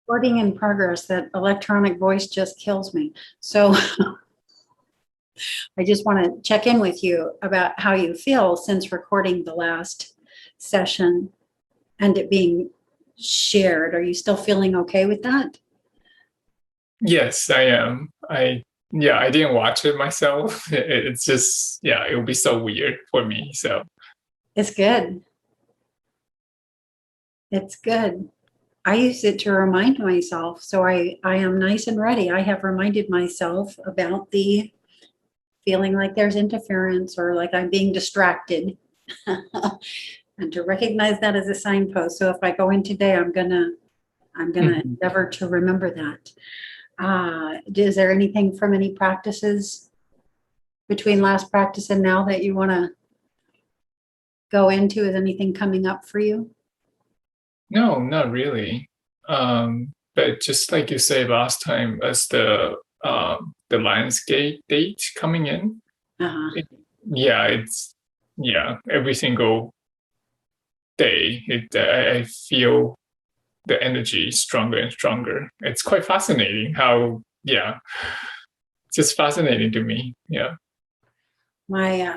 Recording in progress. That electronic voice just kills me. So I just want to check in with you about how you feel since recording the last session and it being shared. Are you still feeling okay with that? Yes, I am. Yeah, I didn't watch it myself. It's just, yeah, it would be so weird for me. So, It's good. It's good. I use it to remind myself. So I am nice and ready. I have reminded myself about the feeling like there's interference or like I'm being distracted. And to recognize that as a signpost. So if I go in today, I'm gonna mhm. endeavor to remember that. Is there anything from any practices between last practice and now that you want to go into? Is anything coming up for you? No, not really. But just like you say last time, as the Lionsgate date coming in, Uh-huh. it, yeah, every single day, I feel the energy stronger and stronger. It's quite fascinating how, yeah, it's just fascinating to me. Yeah. My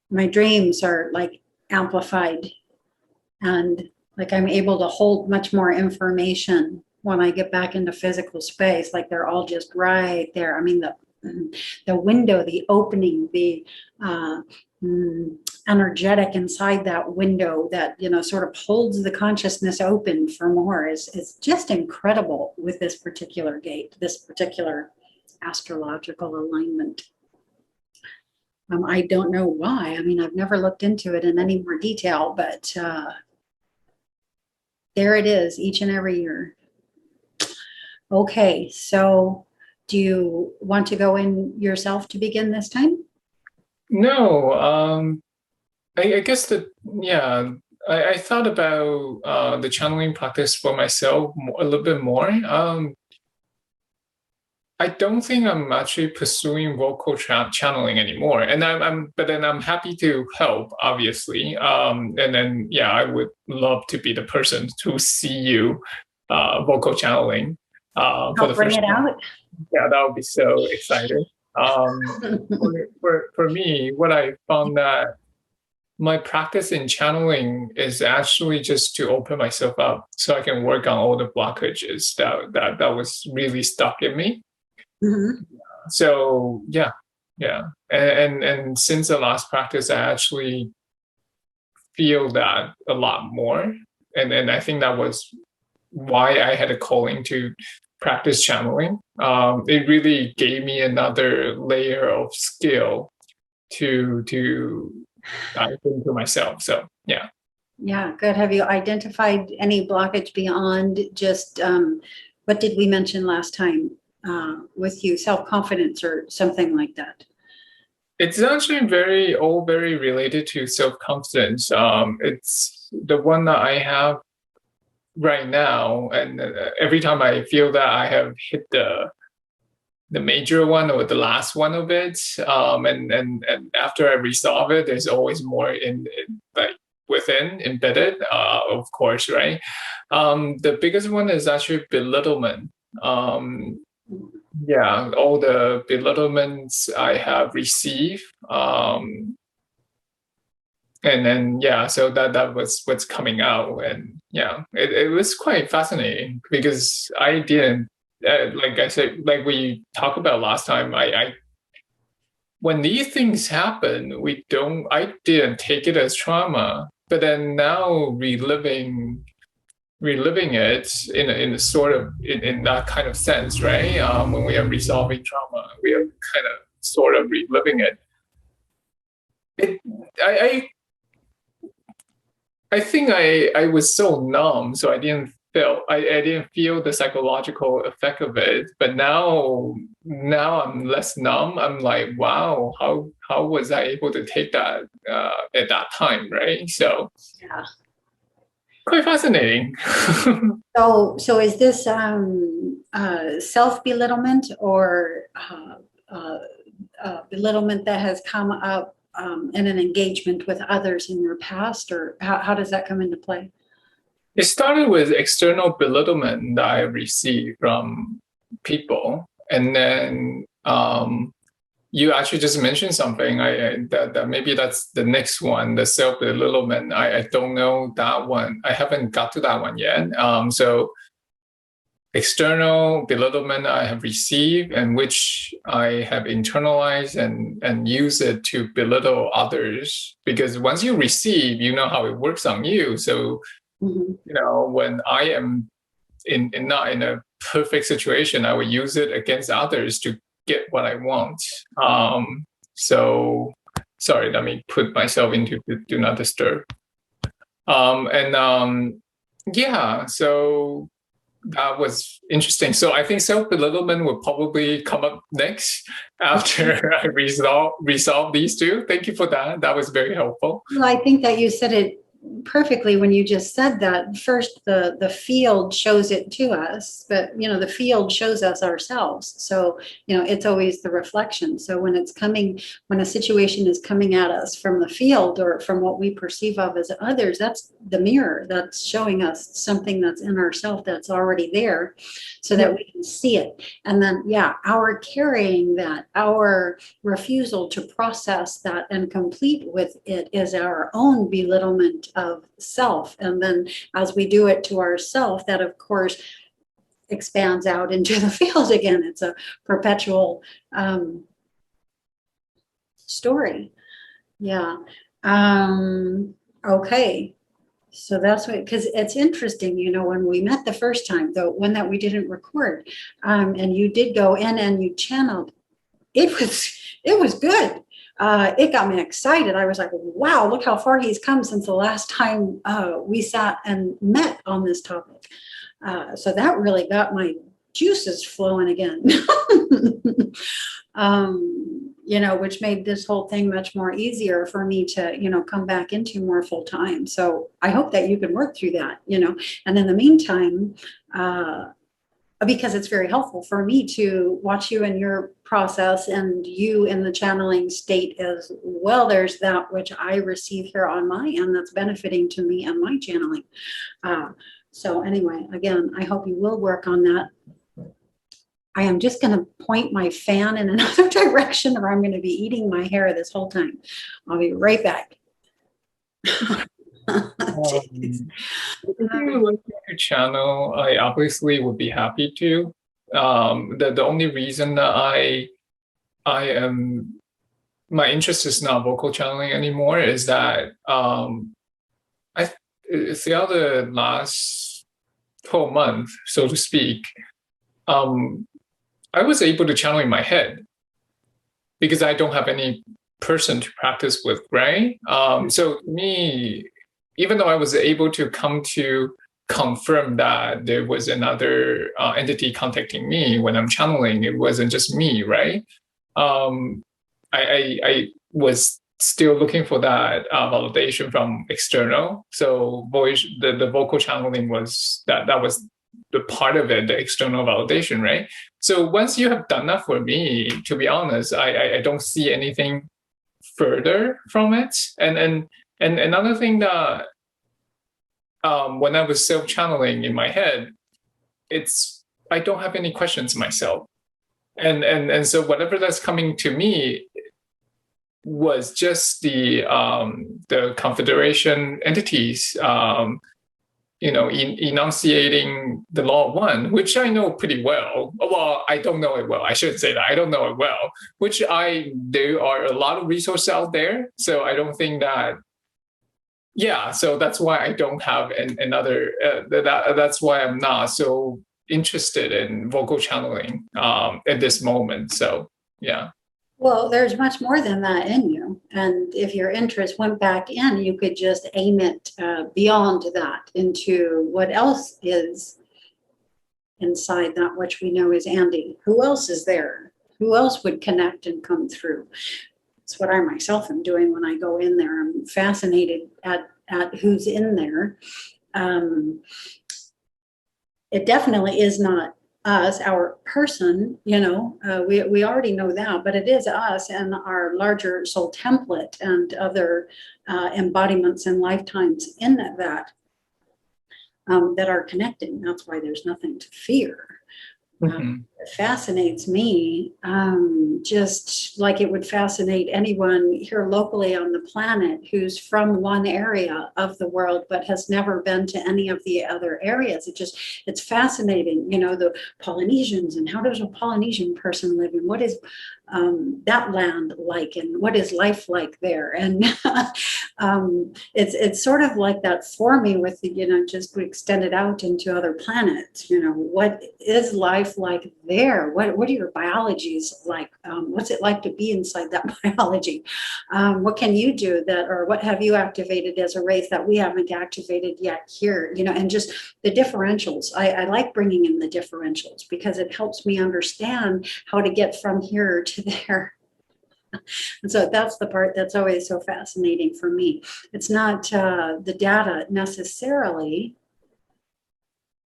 my dreams are like amplified and like I'm able to hold much more information when I get back into physical space. Like they're all just right there. I mean, the window, the opening, the uh, mm, energetic inside that window that sort of holds the consciousness open for more is just incredible with this particular gate, this particular astrological alignment. I don't know why. I mean, I've never looked into it in any more detail, but there it is each and every year. Okay, so do you want to go in yourself to begin this time? No, I guess that, yeah, I thought about the channeling practice for myself a little bit more. I don't think I'm actually pursuing vocal channeling anymore, and but then I'm happy to help, obviously. And then, yeah, I would love to be the person to see you vocal channeling for I'll the bring first it time. out. Yeah, that would be so exciting. For me, what I found that my practice in channeling is actually just to open myself up so I can work on all the blockages that was really stuck in me. Mhm. So yeah. And since the last practice, I actually feel that a lot more. And I think that was why I had a calling to practice channeling. It really gave me another layer of skill to dive into myself. So yeah. Yeah, good. Have you identified any blockage beyond just what did we mention last time with you, self-confidence or something like that? It's actually all very related to self-confidence. It's the one that I have right now, and every time I feel that I have hit the major one or the last one of it, and after I resolve it, there's always more in like within embedded, of course, right? The biggest one is actually belittlement. Um, yeah, all the belittlements I have received, and then yeah, so that was what's coming out, and yeah, it was quite fascinating because I didn't, like I said, like we talked about last time, I when these things happen, we don't I didn't take it as trauma, but then now reliving it in a sort of in that kind of sense, right? When we are resolving trauma, we are kind of sort of reliving it. It I I think I was so numb, so I didn't feel the psychological effect of it. But now I'm less numb. I'm like, wow, how was I able to take that at that time, right? So Yeah. quite fascinating. So is this self-belittlement or uh, belittlement that has come up in an engagement with others in your past, or how does that come into play? It started with external belittlement that I received from people, and then you actually just mentioned something. That maybe that's the next one, the self belittlement. I don't know that one. I haven't got to that one yet. So external belittlement I have received, and which I have internalized and use it to belittle others. Because once you receive, you know how it works on you. So when I am not in a perfect situation, I would use it against others to get what I want. So sorry, let me put myself into do not disturb. Yeah, so that was interesting. So I think self belittlement will probably come up next after I resolve these two. Thank you for that. That was very helpful. Well, I think that you said it perfectly when you just said that. First, the field shows it to us, but the field shows us ourselves. So it's always the reflection. So when a situation is coming at us from the field or from what we perceive of as others, that's the mirror that's showing us something that's in ourself that's already there, so that we can see it. And then our carrying that, our refusal to process that and complete with it, is our own belittlement of self. And then as we do it to ourself, that of course expands out into the field again. It's a perpetual story. Yeah. Okay. So that's what, because it's interesting, when we met the first time, the one that we didn't record, and you did go in and you channeled, it was good. It got me excited. I was like, wow, look how far he's come since the last time we sat and met on this topic. So that really got my juices flowing again. Which made this whole thing much more easier for me to, come back into more full time. So I hope that you can work through that, and in the meantime, because it's very helpful for me to watch you in your process and you in the channeling state as well. There's that which I receive here on my end that's benefiting to me and my channeling. So anyway, again, I hope you will work on that. I am just going to point my fan in another direction, or I'm going to be eating my hair this whole time. I'll be right back. If you like your channel, I obviously would be happy to. The only reason that I am my interest is not vocal channeling anymore is that throughout the last 12 months, so to speak, I was able to channel in my head because I don't have any person to practice with, right? So me, even though I was able to come to confirm that there was another entity contacting me when I'm channeling, it wasn't just me, right? I was still looking for that validation from external. So the vocal channeling was that was the part of it, the external validation, right? So once you have done that for me, to be honest, I don't see anything further from it. And another thing that when I was self-channeling in my head, I don't have any questions myself. And so whatever that's coming to me was just the confederation entities, enunciating the law of one, which I know pretty well. Well, I don't know it well. I shouldn't say that. I don't know it well, there are a lot of resources out there. So I don't think that, so that's why I don't have another, that's why I'm not so interested in vocal channeling at this moment. So, yeah. Well, there's much more than that in you. And if your interest went back in, you could just aim it beyond that into what else is inside that which we know is Andy. Who else is there? Who else would connect and come through? It's what I myself am doing when I go in there. I'm fascinated at who's in there. It definitely is not us, our person, we already know that, but it is us and our larger soul template and other embodiments and lifetimes in that. that are connecting. That's why there's nothing to fear. Mhm. It fascinates me, just like it would fascinate anyone here locally on the planet who's from one area of the world but has never been to any of the other areas. It's fascinating, the Polynesians, and how does a Polynesian person live, and what is that land like, and what is life like there? And it's sort of like that for me with the, just extend it out into other planets. What is life like there? What are your biologies like? What's it like to be inside that biology? What can you do or what have you activated as a race that we haven't activated yet here? And just the differentials. I like bringing in the differentials because it helps me understand how to get from here to there. And so that's the part that's always so fascinating for me. It's not the data necessarily,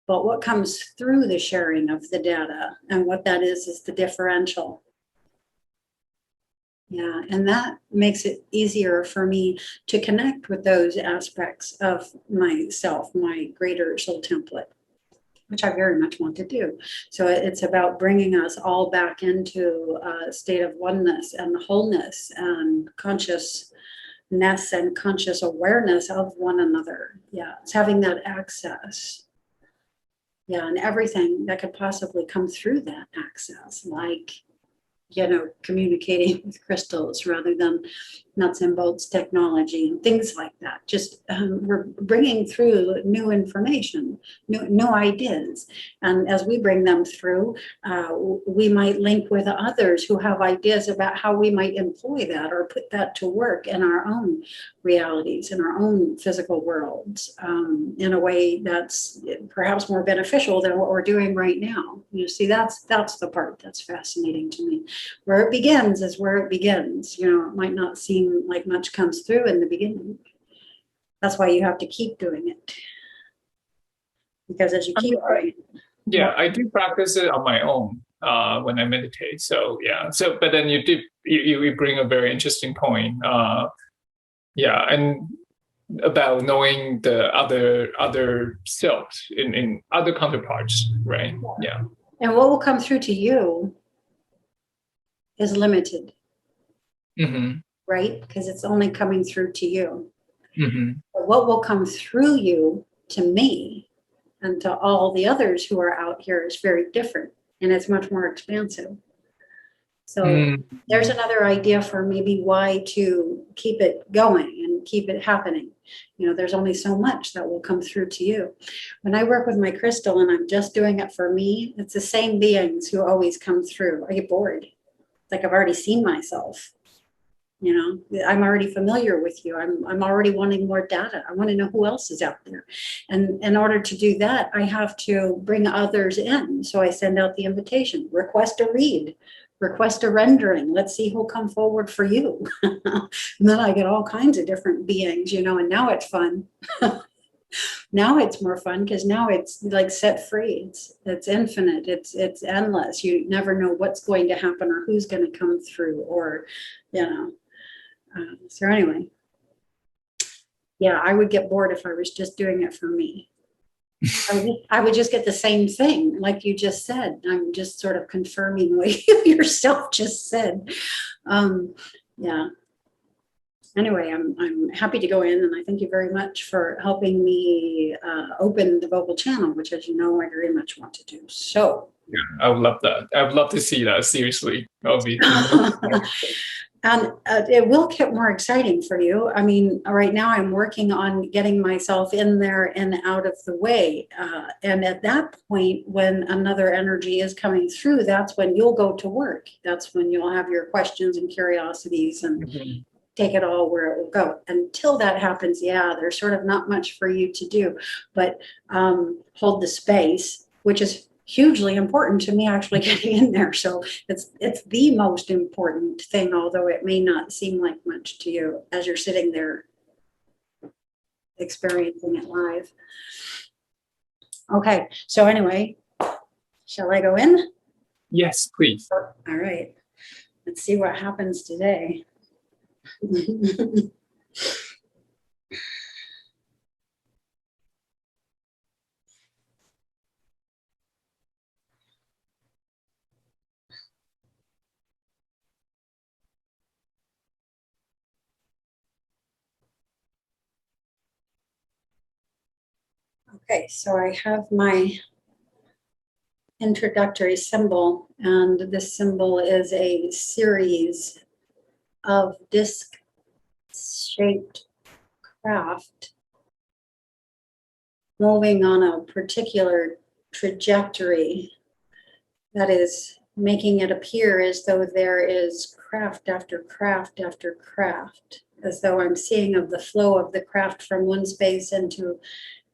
but what comes through the sharing of the data, and what that is the differential. Yeah, and that makes it easier for me to connect with those aspects of myself, my greater soul template, which I very much want to do. So it's about bringing us all back into a state of oneness and wholeness and consciousness and conscious awareness of one another. Yeah, it's having that access. Yeah, and everything that could possibly come through that access, like communicating with crystals rather than nuts and bolts technology and things like that. Just we're bringing through new information, new ideas. And as we bring them through, we might link with others who have ideas about how we might employ that or put that to work in our own realities, in our own physical worlds, in a way that's perhaps more beneficial than what we're doing right now. See, that's the part that's fascinating to me. Where it begins is where it begins. It might not seem like much comes through in the beginning. That's why you have to keep doing it. Because as you keep doing it. Yeah, I do practice it on my own when I meditate. So yeah. So but then you bring a very interesting point. Yeah, and about knowing the other selves in other counterparts, right? Yeah. And what will come through to you is limited, Mm-hmm. right? Because it's only coming through to you. Mm-hmm. But what will come through you to me and to all the others who are out here is very different, and it's much more expansive. So there's another idea for maybe why to keep it going and keep it happening. There's only so much that will come through to you. When I work with my crystal and I'm just doing it for me, it's the same beings who always come through. I get bored. It's like I've already seen myself. I'm already familiar with you. I'm already wanting more data. I want to know who else is out there. And in order to do that, I have to bring others in. So I send out the invitation, request a read, request a rendering. Let's see who'll come forward for you. And then I get all kinds of different beings, and now it's fun. Now it's more fun because now it's like set free. It's infinite. It's endless. You never know what's going to happen or who's going to come through or, so anyway, yeah, I would get bored if I was just doing it for me. I would just get the same thing, like you just said. I'm just sort of confirming what you yourself just said. Yeah. Anyway, I'm happy to go in, and I thank you very much for helping me open the vocal channel, which, as you know, I very much want to do. So. Yeah, I would love that. I would love to see that. Seriously, I'll be. And it will get more exciting for you. I mean, right now I'm working on getting myself in there and out of the way. And at that point, when another energy is coming through, that's when you'll go to work. That's when you'll have your questions and curiosities and take it all where it will go. Until that happens, yeah, there's sort of not much for you to do. But hold the space, which is hugely important to me actually getting in there. So it's the most important thing, although it may not seem like much to you as you're sitting there experiencing it live. Okay, so anyway, shall I go in? Yes, please. All right, let's see what happens today. Okay, so I have my introductory symbol, and this symbol is a series of disc-shaped craft moving on a particular trajectory that is making it appear as though there is craft after craft after craft, as though I'm seeing of the flow of the craft from one space into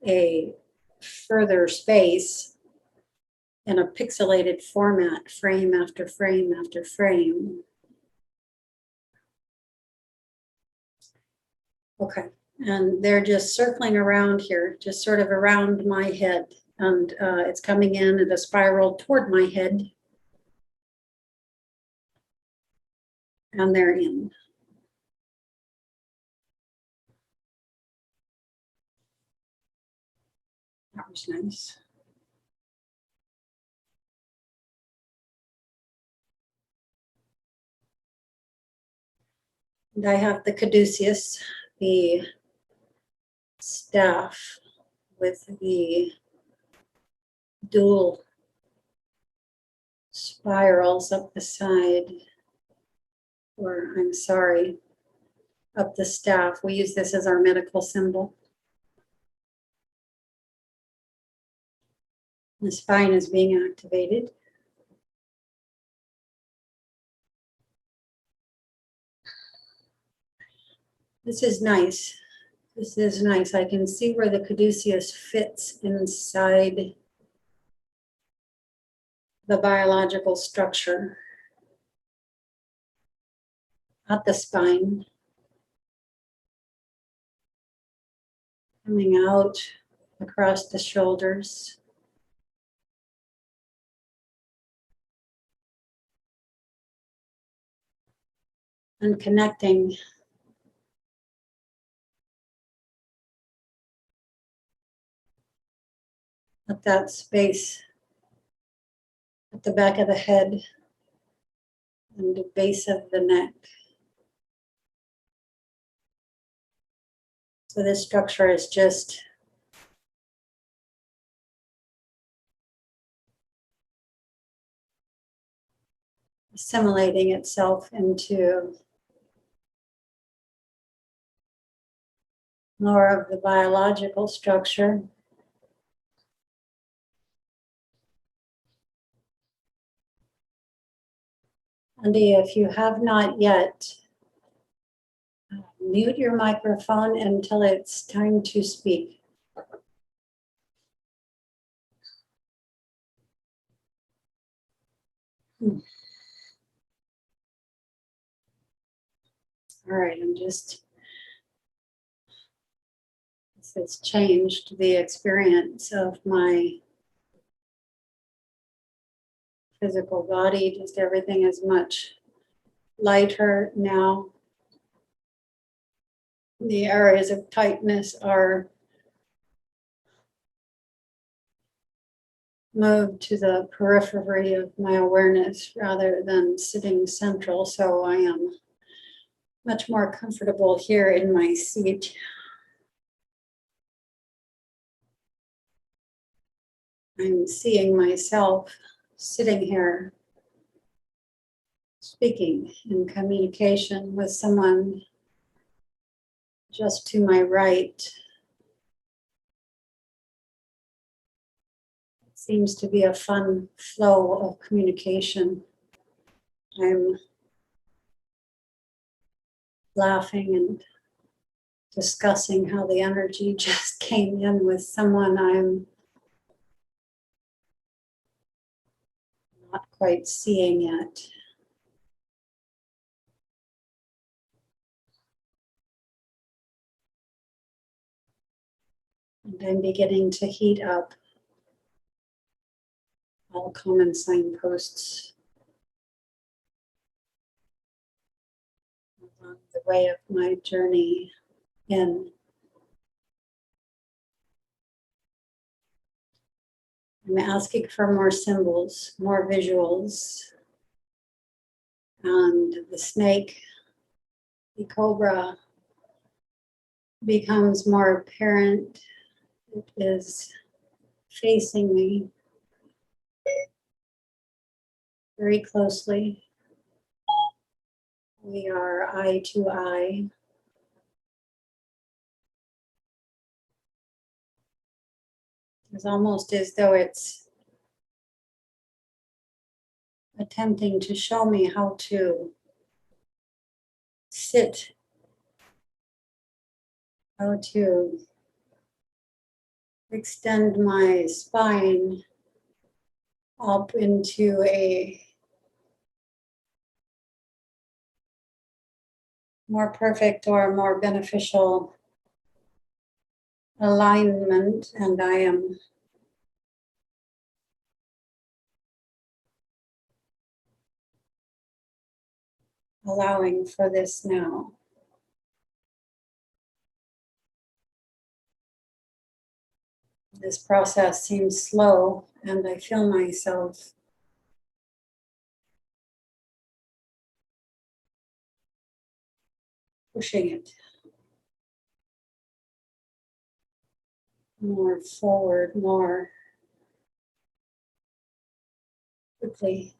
a further space in a pixelated format, frame after frame after frame. Okay, and they're just circling around here, just sort of around my head. And it's coming in at a spiral toward my head. And they're in. That was nice. And I have the caduceus, the staff with the dual spirals up the side, or I'm sorry, up the staff. We use this as our medical symbol. The spine is being activated. This is nice. This is nice. I can see where the caduceus fits inside the biological structure at the spine, coming out across the shoulders. And connecting at that space at the back of the head and the base of the neck. So this structure is just assimilating itself into more of the biological structure. Andy, if you have not yet, mute your microphone until it's time to speak. All right, this has changed the experience of my physical body. Just everything is much lighter now. The areas of tightness are moved to the periphery of my awareness rather than sitting central. So I am much more comfortable here in my seat. I'm seeing myself sitting here speaking in communication with someone just to my right. It seems to be a fun flow of communication. I'm laughing and discussing how the energy just came in with someone I'm not quite seeing yet. And I'm beginning to heat up all common signposts along the way of my journey in. I'm asking for more symbols, more visuals. And the snake, the cobra, becomes more apparent It is facing me very closely. We are eye to eye. It's almost as though it's attempting to show me how to sit, how to extend my spine up into a more perfect or more beneficial alignment, and I am allowing for this now. This process seems slow, and I feel myself pushing it more forward, more quickly.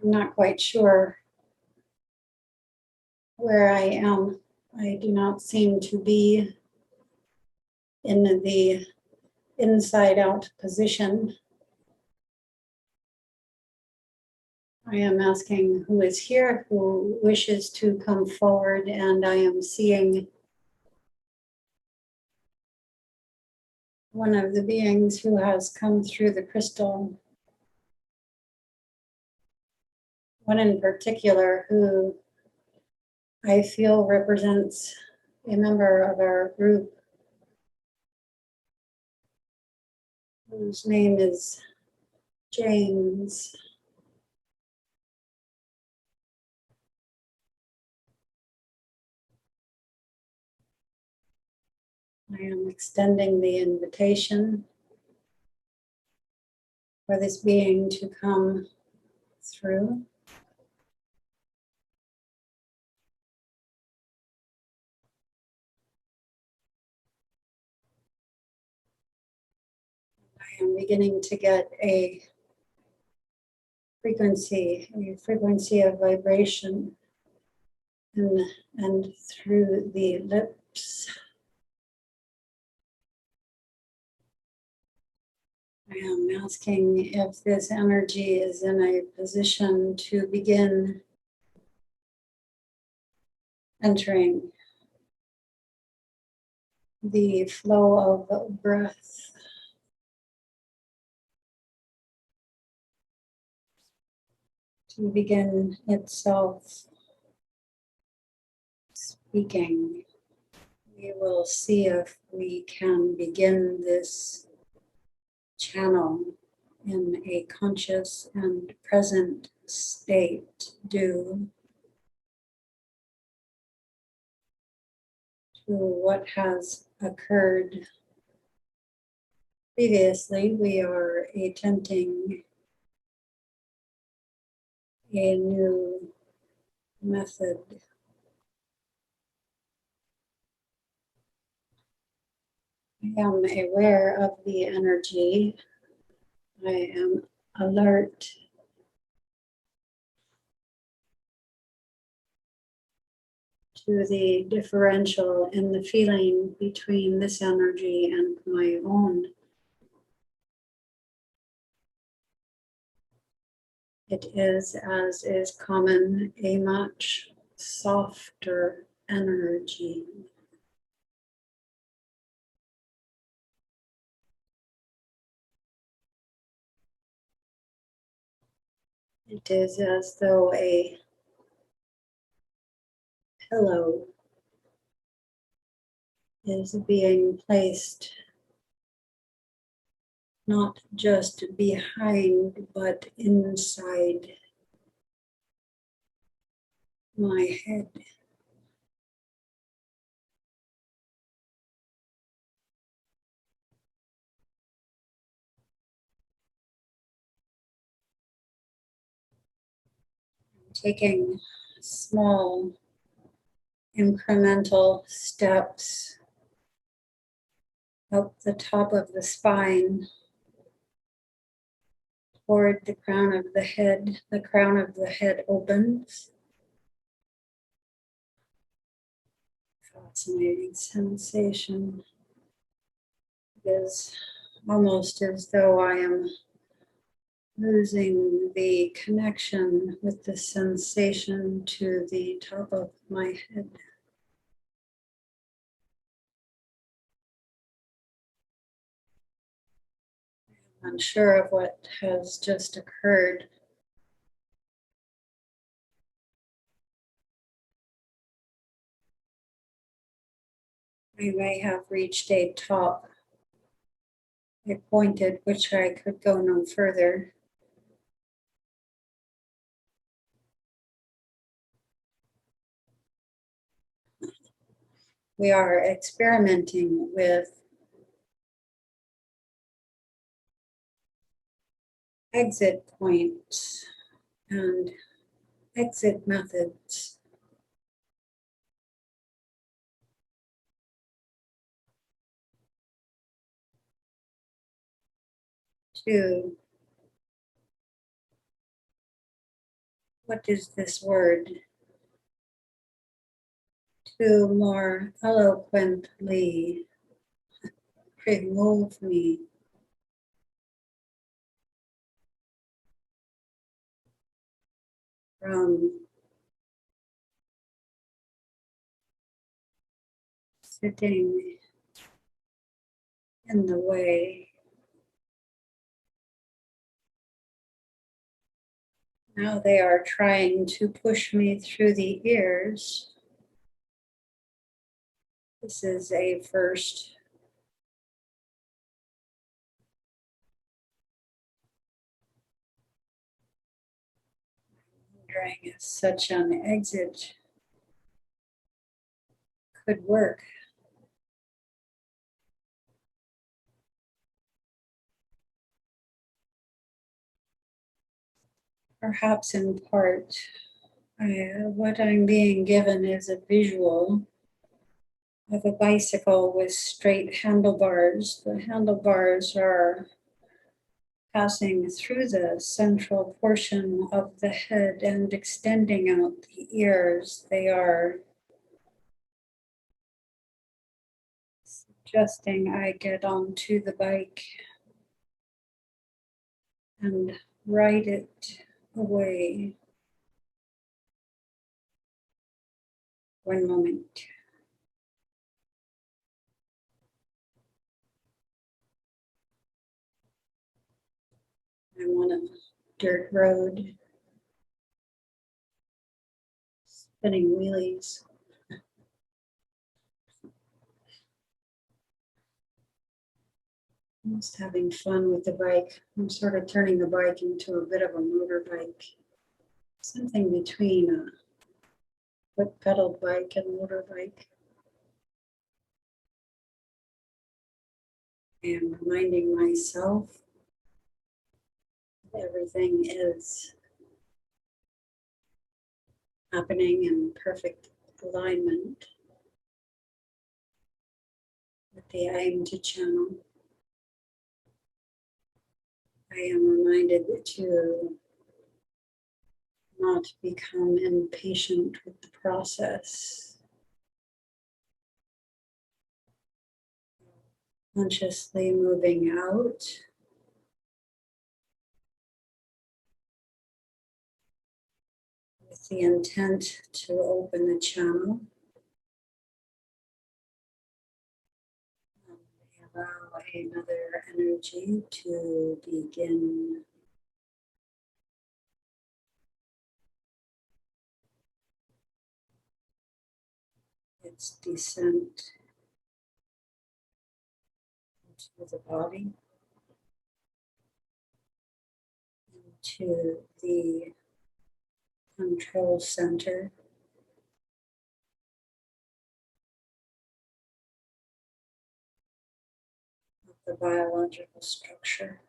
I'm not quite sure where I am. I do not seem to be in the inside out position. I am asking who is here, who wishes to come forward, and I am seeing one of the beings who has come through the crystal, one in particular who I feel represents a member of our group whose name is James. I am extending the invitation for this being to come through. I am beginning to get a frequency of vibration and through the lips. I am asking if this energy is in a position to begin entering the flow of breath. To begin itself speaking. We will see if we can begin this channel in a conscious and present state due to what has occurred previously. We are attempting a new method. I am aware of the energy. I am alert to the differential in the feeling between this energy and my own. It is, as is common, a much softer energy. It is as though a pillow is being placed not just behind, but inside my head. taking small incremental steps up the top of the spine toward the crown of the head. The crown of the head opens. Fascinating sensation. It is almost as though I am losing the connection with the sensation to the top of my head. I'm unsure of what has just occurred. I may have reached a top, a point at which I could go no further. We are experimenting with exit points and exit methods. To, what is this word? To more eloquently remove me from sitting in the way. Now they are trying to push me through the ears. This is a first. Wondering if such an exit could work. Perhaps in part, what I'm being given is a visual of a bicycle with straight handlebars. The handlebars are passing through the central portion of the head and extending out the ears. They are suggesting I get onto the bike and ride it away. One moment. I'm on a dirt road, spinning wheelies. I'm just having fun with the bike. I'm sort of turning the bike into a bit of a motorbike. Something between a foot pedal bike and motorbike. I am reminding myself that everything is happening in perfect alignment with the aim to channel. I am reminded to not become impatient with the process. Consciously moving out with the intent to open the channel. Allow another energy to begin its descent into the body, into the control center. Of the biological structure.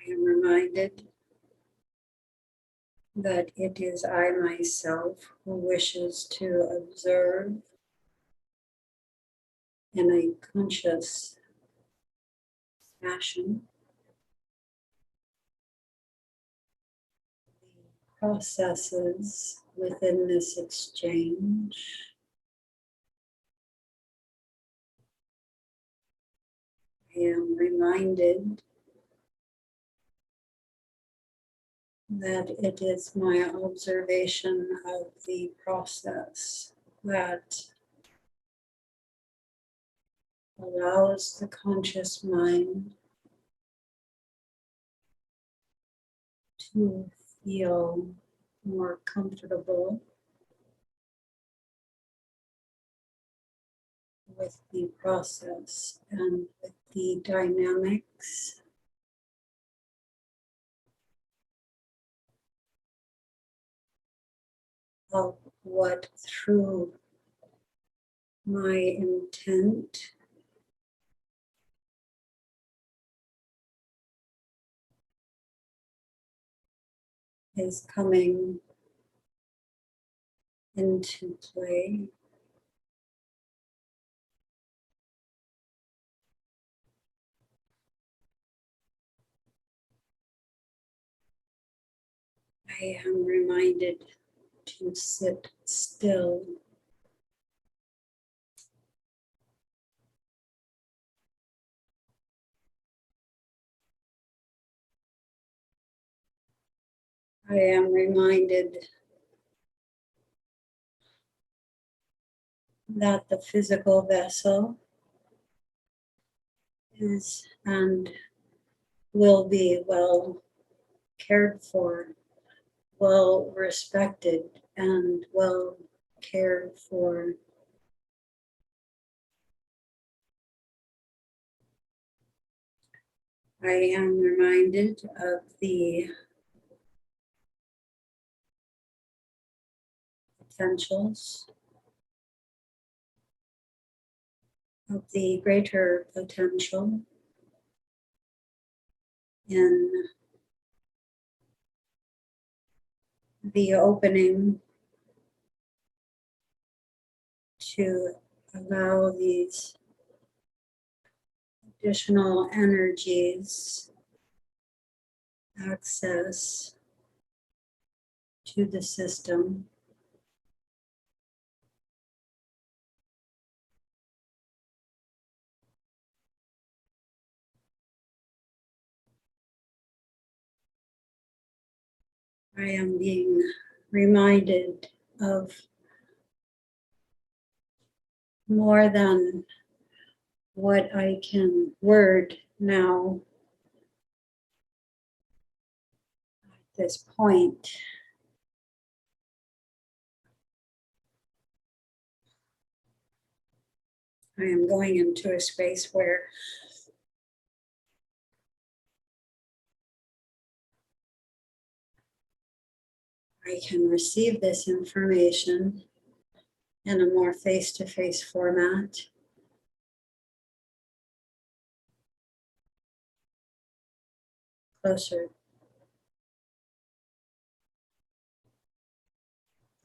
I am reminded that it is I myself who wishes to observe in a conscious fashion the processes within this exchange. I am reminded that it is my observation of the process that allows the conscious mind to feel more comfortable with the process and with the dynamics of what, through my intent, is coming into play. I am reminded to sit still I am reminded that the physical vessel is and will be well cared for, well respected, and well cared for. I am reminded of the potentials, of the greater potential in the opening to allow these additional energies access to the system. I am being reminded of more than what I can word now at this point. I am going into a space where I can receive this information in a more face-to-face format. Closer,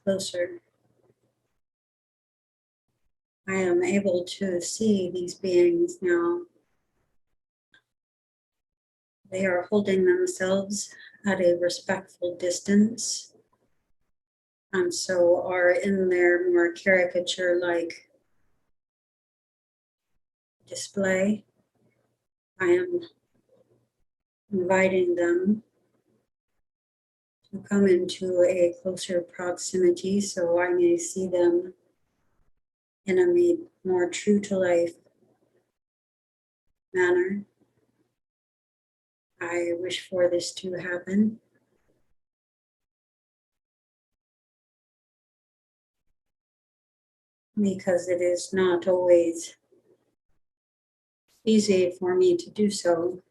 closer. I am able to see these beings now. They are holding themselves at a respectful distance, and so are in their more caricature-like display. I am inviting them to come into a closer proximity so I may see them in a more true to life manner. I wish for this to happen. Because it is not always easy for me to do so.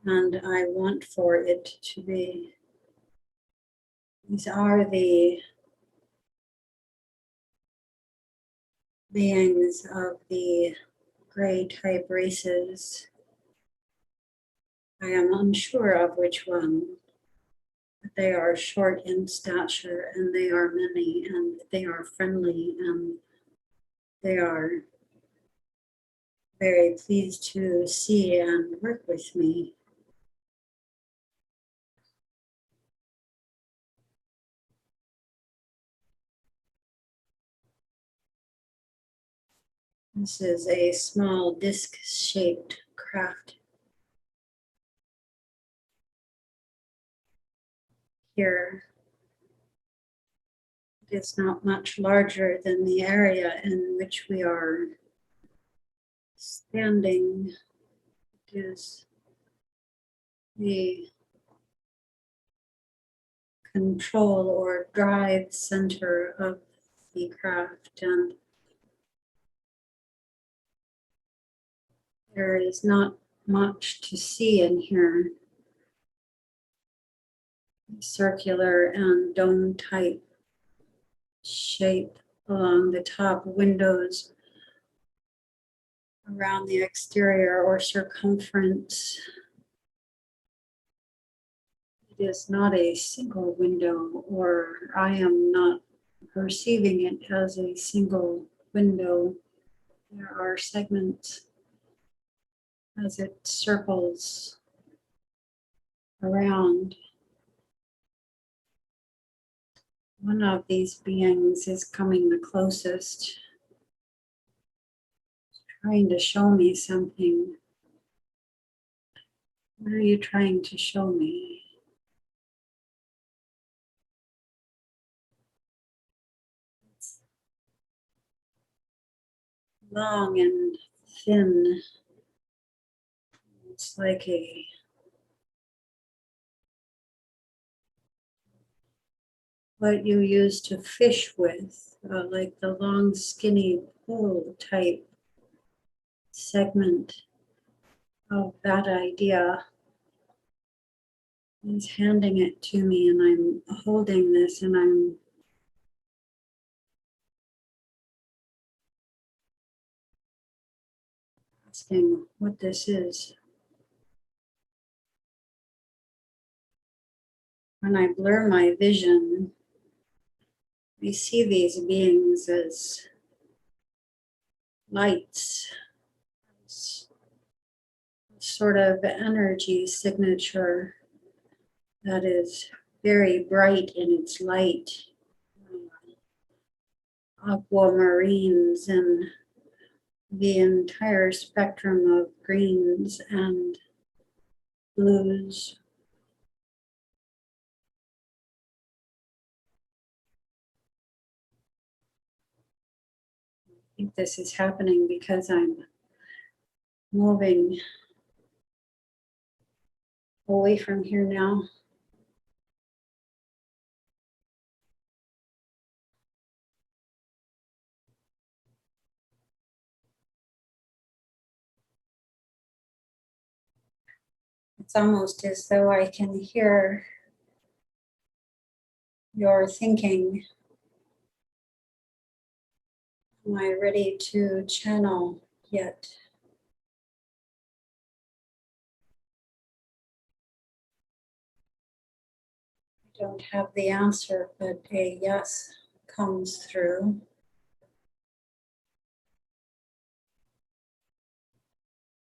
And I want for it to be. These are the beings of the gray type races. I am unsure of which one, but they are short in stature and they are many and they are friendly and they are very pleased to see and work with me. This is a small disc-shaped craft. Here, it is not much larger than the area in which we are standing. It is the control or drive center of the craft, and there is not much to see in here. Circular and dome type shape along the top, windows around the exterior or circumference. It is not a single window, or I am not perceiving it as a single window. There are segments as it circles around. One of these beings is coming the closest, trying to show me something. What are you trying to show me? It's long and thin. It's like what you use to fish with, like the long, skinny pole type segment of that idea. He's handing it to me, and I'm holding this, and I'm asking what this is. When I blur my vision, I see these beings as lights, sort of energy signature that is very bright in its light. Aquamarines and the entire spectrum of greens and blues. I think this is happening because I'm moving away from here now. It's almost as though I can hear your thinking. Am I ready to channel yet? I don't have the answer, but a yes comes through.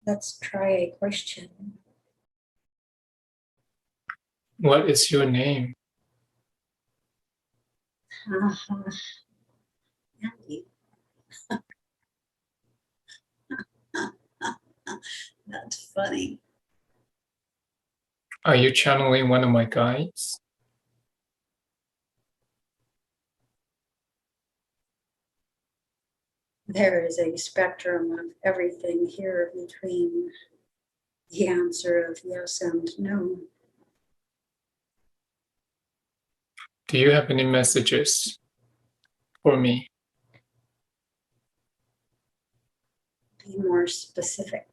Let's try a question. What is your name? Andy. That's funny. Are you channeling one of my guides? There is a spectrum of everything here between the answer of yes and no. Do you have any messages for me? Be more specific.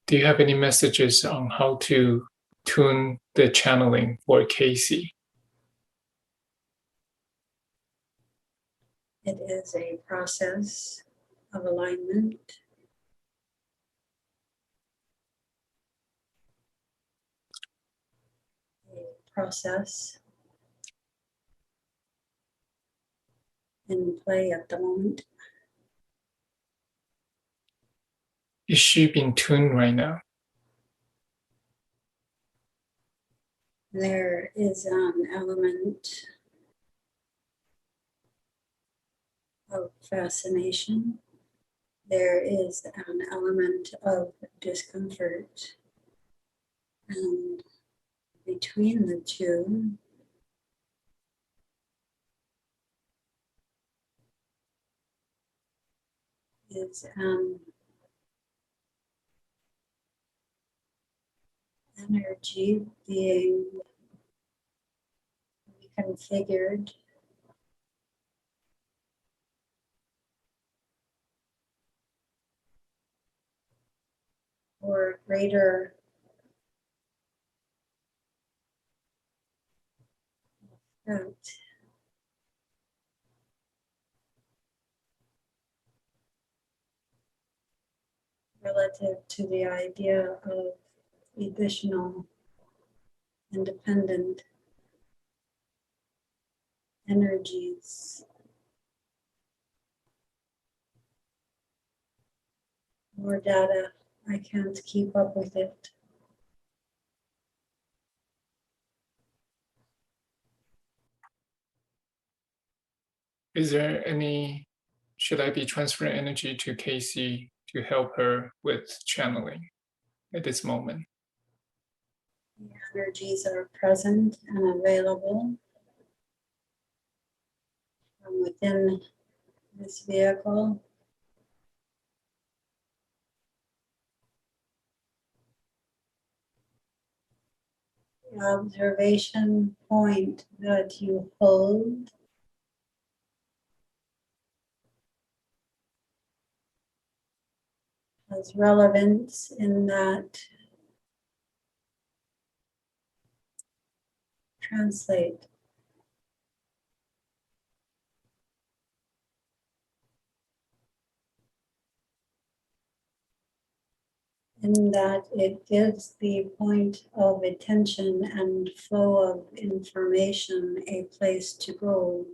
Do you have any messages on how to tune the channeling for Casey? It is a process of alignment. A process in play at the moment. Is she being tuned right now? There is an element of fascination. There is an element of discomfort. And between the two is an energy being reconfigured for greater effect. Relative to the idea of additional independent energies. More data, I can't keep up with it. Is there any, should I be transferring energy to Casey to help her with channeling at this moment? The energies are present and available from within this vehicle. The observation point that you hold has relevance in that translate. In that it gives the point of attention and flow of information a place to go.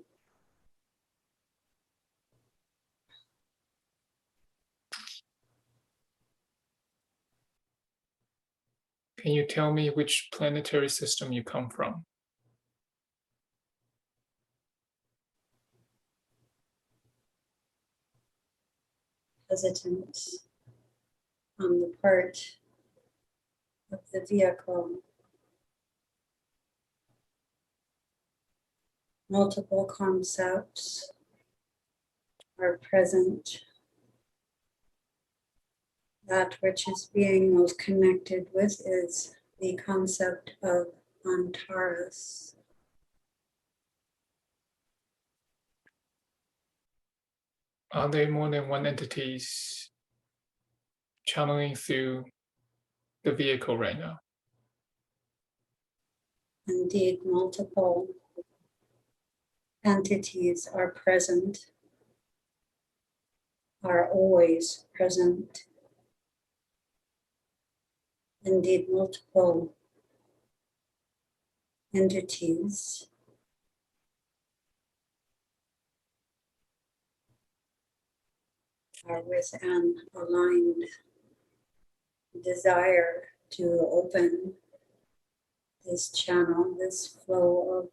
Can you tell me which planetary system you come from? Hesitance on the part of the vehicle. Multiple concepts are present. That which is being most connected with is the concept of Antares. Are there more than one entities channeling through the vehicle right now? Indeed, multiple entities are present, are always present. Indeed, multiple entities are with an aligned desire to open this channel, this flow of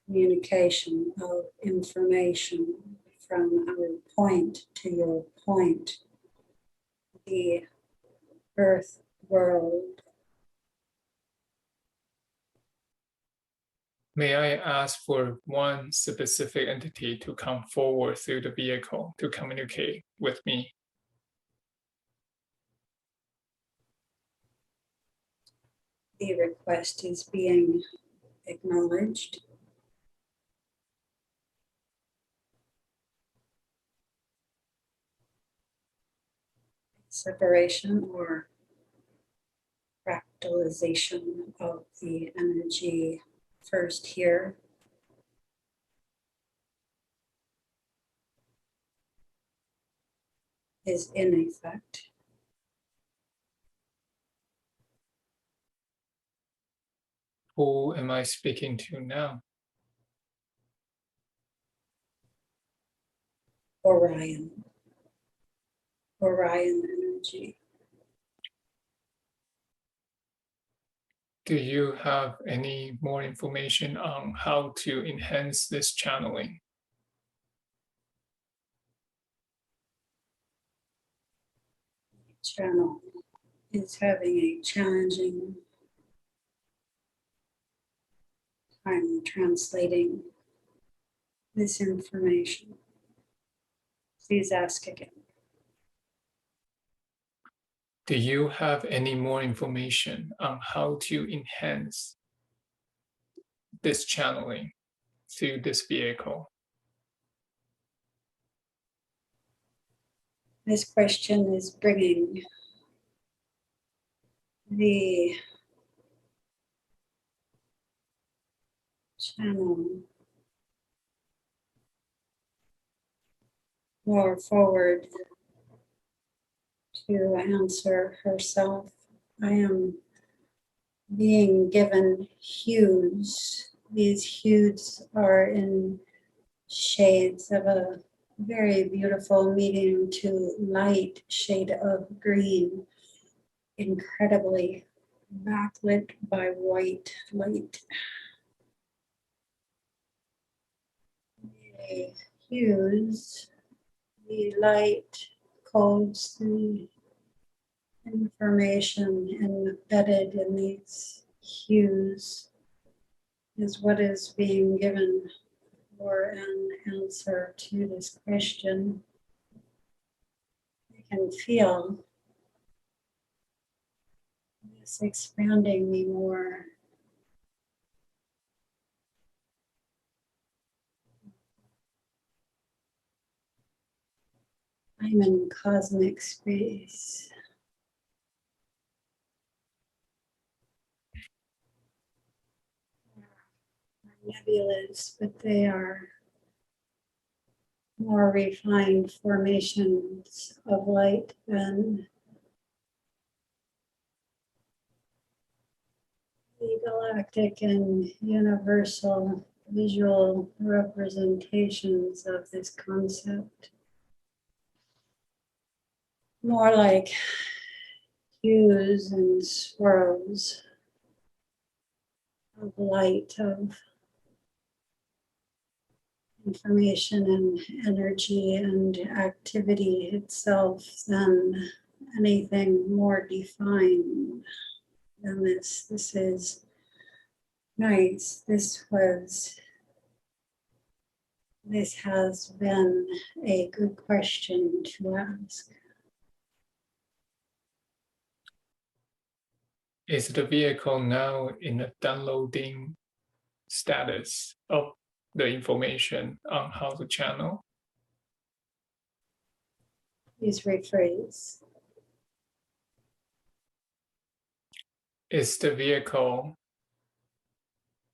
communication, of information from our point to your point, the earth world. May I ask for one specific entity to come forward through the vehicle to communicate with me? The request is being acknowledged. Separation or fractalization of the energy first here. is in effect. Who am I speaking to now? Orion energy. Do you have any more information on how to enhance this channeling? Channel is having a challenging time translating this information. Please ask again. Do you have any more information on how to enhance this channeling through this vehicle? This question is bringing the channel more forward to answer herself. I am being given hues. These hues are in shades of a very beautiful medium to light shade of green, incredibly backlit by white light. The hues, the light codes, the information embedded in these hues is what is being given for an answer to this question. I can feel this expanding me more. I'm in cosmic space. Nebulous, but they are more refined formations of light than the galactic and universal visual representations of this concept. More like hues and swirls of light, of information and energy and activity itself than anything more defined than this. This is nice. This has been a good question to ask. Is the vehicle now in a downloading status of the information on how to channel? Please rephrase. Is the vehicle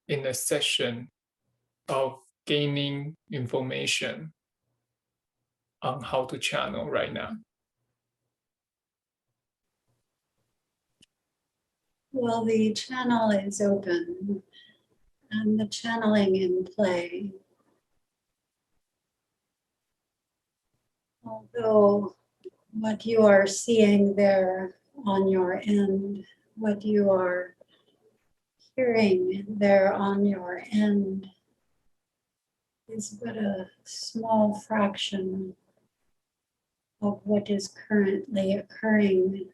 in a session of gaining information on how to channel right now? Well, the channel is open and the channeling in play. Although what you are seeing there on your end, what you are hearing there on your end is but a small fraction of what is currently occurring.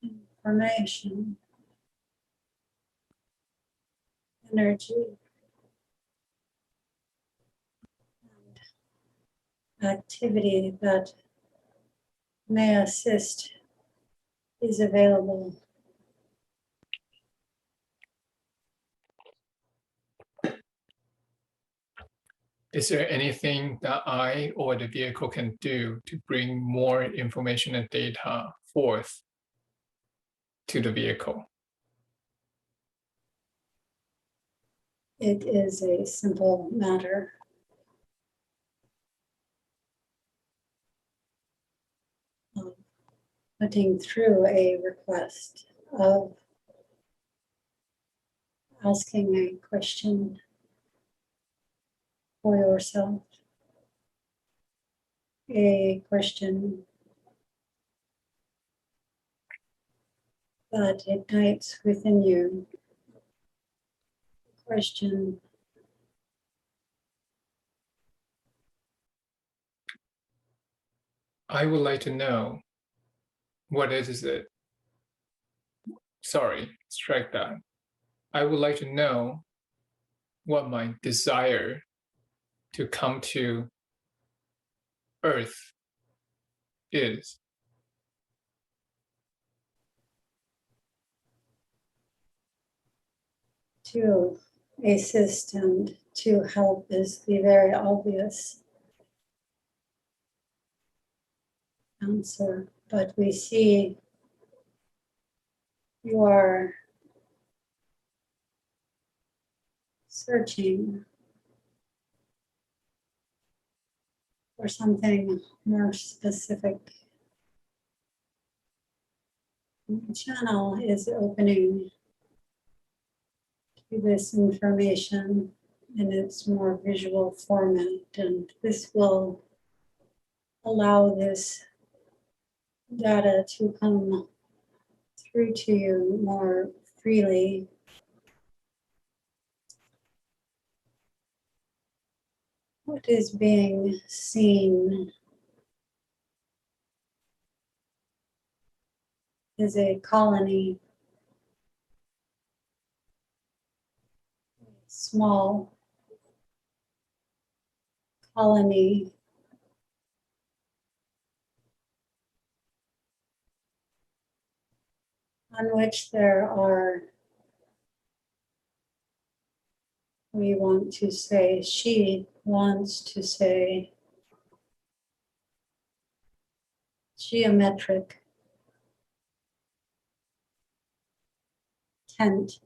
Information, energy, and activity that may assist is available. Is there anything that I or the vehicle can do to bring more information and data forth to the vehicle? It is a simple matter. putting through a request of asking a question for yourself, a question that ignites within you, a question I would like to know what is it. Sorry, strike that. I would like to know what my desire to come to Earth is. to assist and to help is the very obvious answer, but we see you are searching for something more specific. The channel is opening to this information in its more visual format, and this will allow this data to come through to you more freely. What is being seen is a colony, small colony on which there are, we want to say, she wants to say, geometric tent,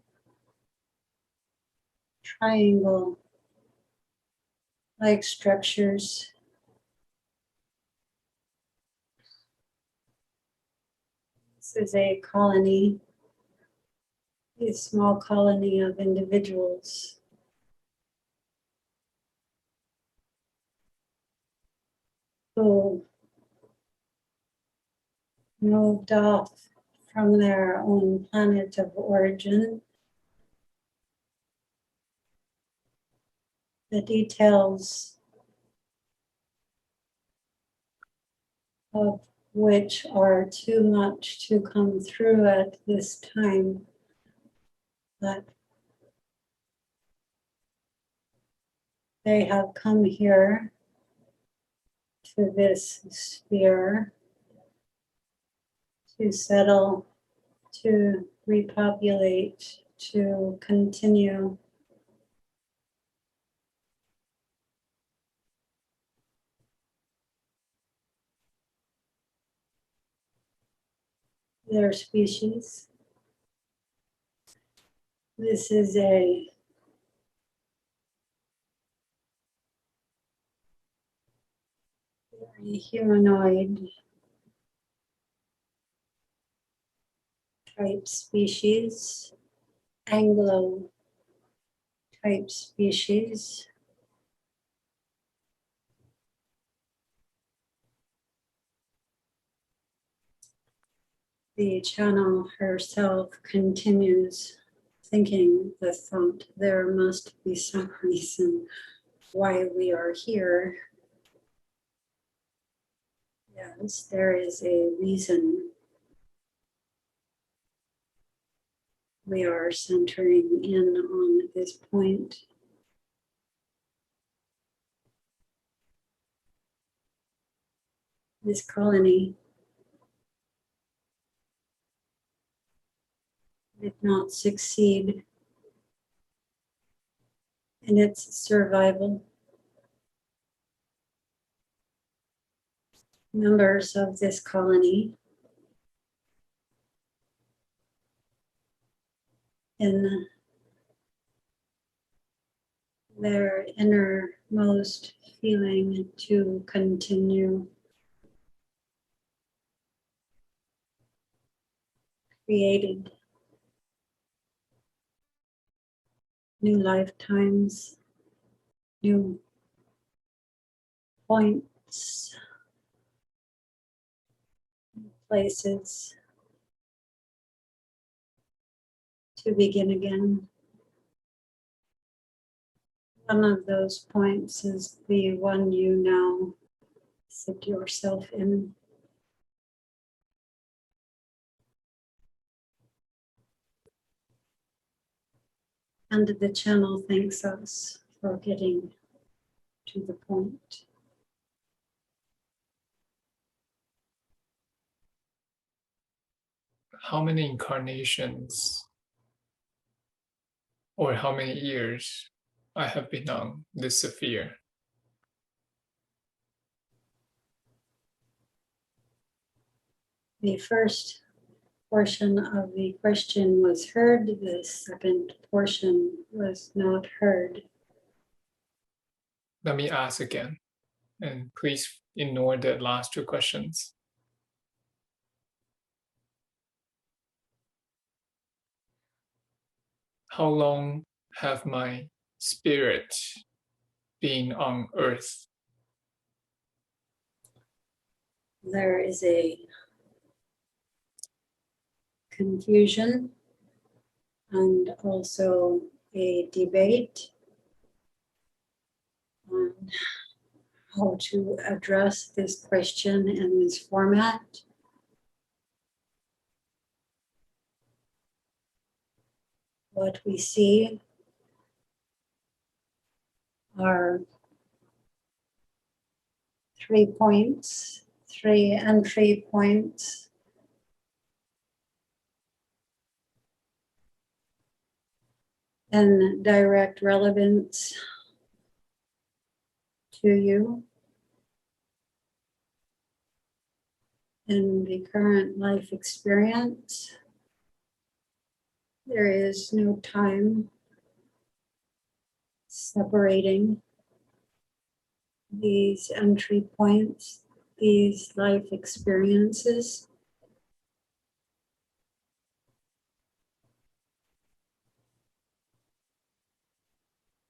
triangle like structures. This is a colony, a small colony of individuals who moved off from their own planet of origin. The details of which are too much to come through at this time, but they have come here to this sphere to settle, to repopulate, to continue their species. This is a very humanoid type species, Anglo type species. The channel herself continues thinking the thought, there must be some reason why we are here. Yes, there is a reason we are centering in on this point. This colony did not succeed in its survival. Members of this colony in their innermost feeling to continue created new lifetimes, new points, places to begin again. One of those points is the one you now sit yourself in. And the channel thanks us for getting to the point. How many incarnations or how many years I have been on this sphere? The first portion of the question was heard, the second portion was not heard. Let me ask again, and please ignore the last two questions. How long have my spirit been on Earth? There is a confusion and also a debate on how to address this question in this format. What we see are 3 points, 3 entry points. In direct relevance to you in the current life experience. There is no time separating these entry points, these life experiences.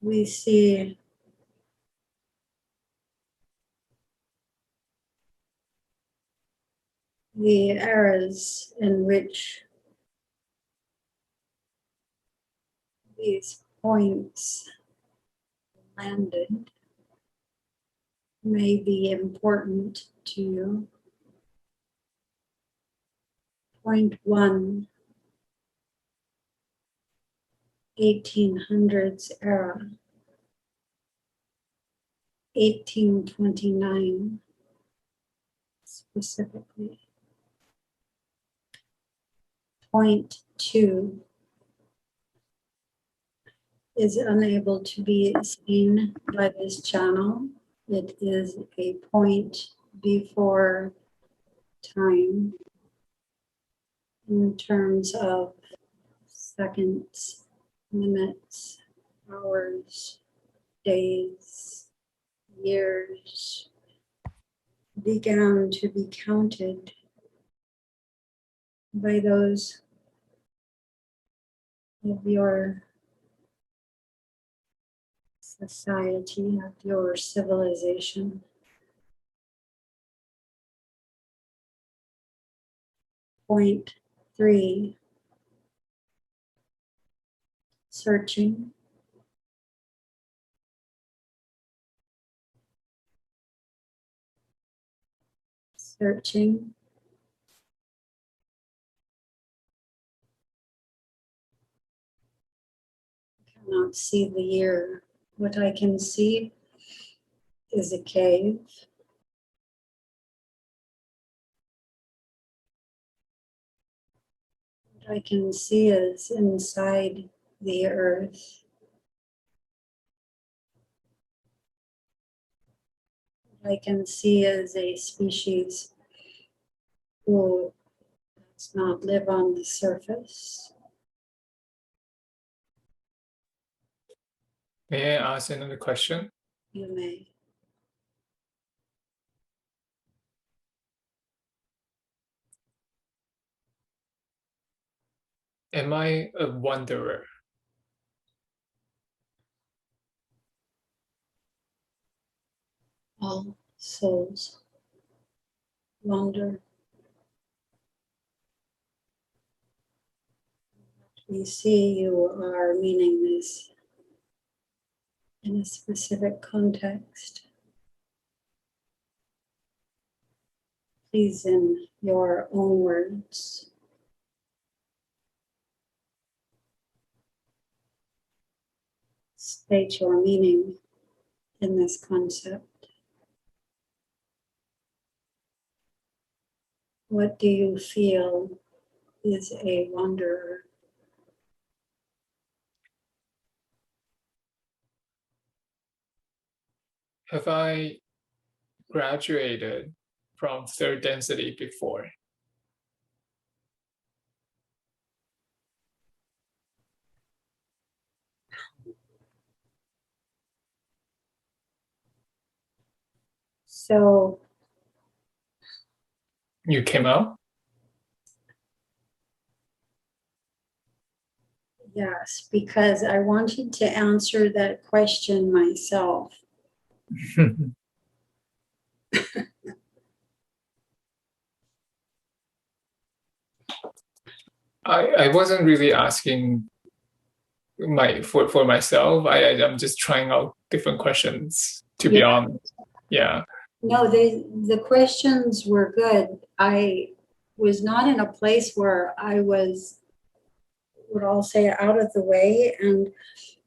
We see the eras in which these points landed may be important to you. Point 1, 1800s era, 1829 specifically. Point 2 is unable to be seen by this channel. It is a point before time in terms of seconds, minutes, hours, days, years, began to be counted by those of your society, of your civilization. Point 3, searching. Searching. Cannot see the year. What I can see is a cave. What I can see is inside the earth. What I can see is a species who does not live on the surface. May I ask another question? You may. Am I a wanderer? All souls wander. We see you are meaning this in a specific context. Please, in your own words, state your meaning in this concept. What do you feel is a wanderer? Have I graduated from third density before? So, You came out? yes, because I wanted to answer that question myself. I wasn't really asking for myself. I'm just trying out different questions, to be Yeah. honest. Yeah. No, the questions were good. I was not in a place where I was, what I'll say, out of the way. And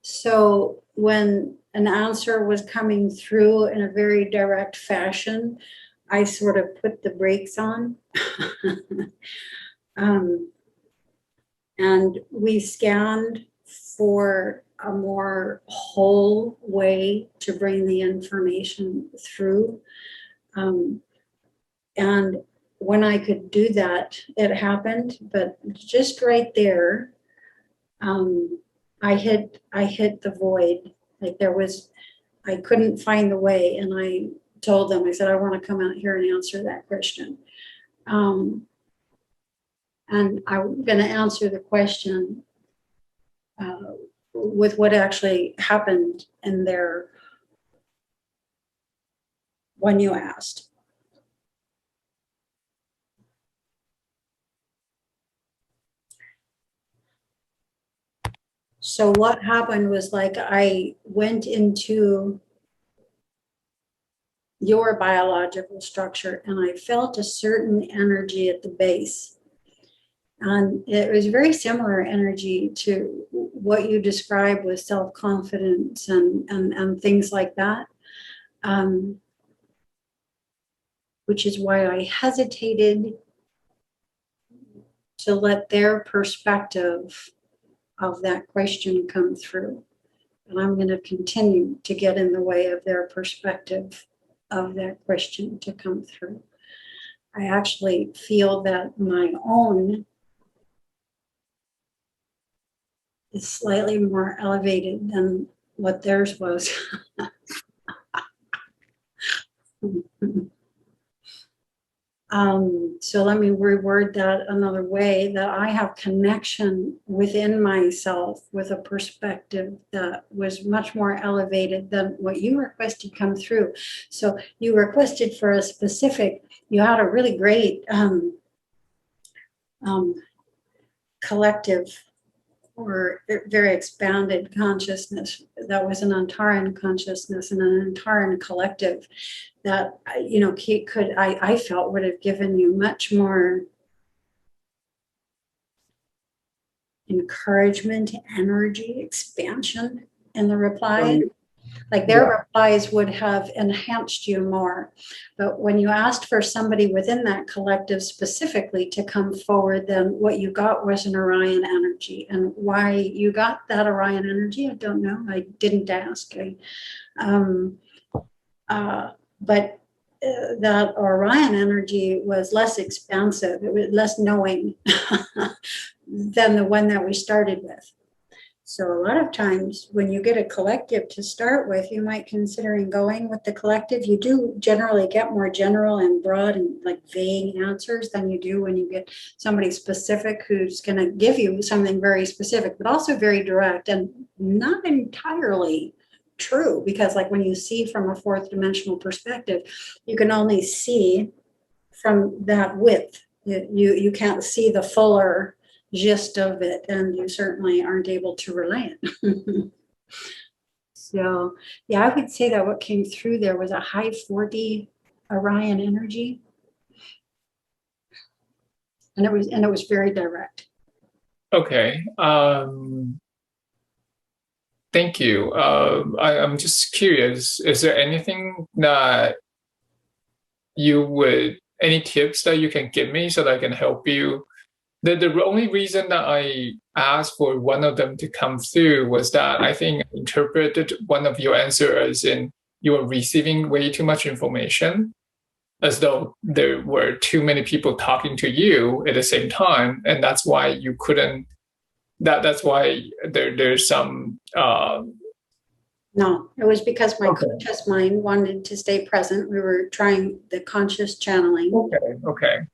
so when an answer was coming through in a very direct fashion, I sort of put the brakes on. And we scanned for a more whole way to bring the information through. And when I could do that, it happened. But just right there, I hit the void. Like I couldn't find the way, and I told them, I said, I want to come out here and answer that question. And I'm going to answer the question with what actually happened in there when you asked. So what happened was, like, I went into your biological structure and I felt a certain energy at the base. And it was very similar energy to what you described with self-confidence and things like that. Which is why I hesitated to let their perspective of that question come through. And I'm going to continue to get in the way of their perspective of that question to come through. I actually feel that my own is slightly more elevated than what theirs was. So let me reword that another way, that I have connection within myself with a perspective that was much more elevated than what you requested come through. So you requested for a specific, you had a really great collective or very expanded consciousness that was an Antaran consciousness and an Antaran collective that, you know, could, I felt would have given you much more encouragement, energy, expansion in the reply. Like their replies would have enhanced you more. But when you asked for somebody within that collective specifically to come forward, then what you got was an Orion energy. And why you got that Orion energy, I don't know. I didn't ask. But that Orion energy was less expansive. It was less knowing than the one that we started with. So a lot of times when you get a collective to start with, you might considering going with the collective. You do generally get more general and broad and like vague answers than you do when you get somebody specific who's going to give you something very specific, but also very direct and not entirely true, because like when you see from a fourth dimensional perspective, you can only see from that width. You can't see the fuller gist of it, and you certainly aren't able to relay it. So yeah, I would say that what came through there was a high 40 Orion energy, and it was very direct. Okay. Thank you. I'm just curious, is there anything that any tips that you can give me so that I can help you? The only reason that I asked for one of them to come through was that I think I interpreted one of your answers as in you were receiving way too much information, as though there were too many people talking to you at the same time, and that's why you couldn't. That's why there's some. No, it was because my conscious mind wanted to stay present. We were trying the conscious channeling. Okay.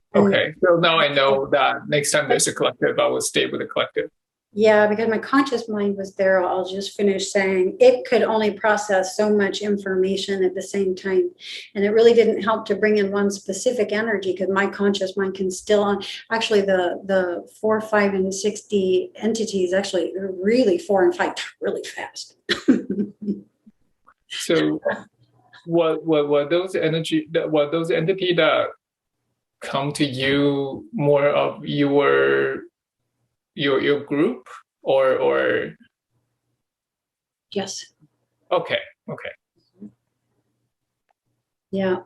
So now I know that next time there's a collective, I will stay with the collective. Yeah, because my conscious mind was there. I'll just finish saying it could only process so much information at the same time. And it really didn't help to bring in one specific energy, because my conscious mind can still actually the 4, 5, and 6D entities actually really 4 and 5 really fast. So what those entities that come to you more of your group or Yes. Okay. Yeah.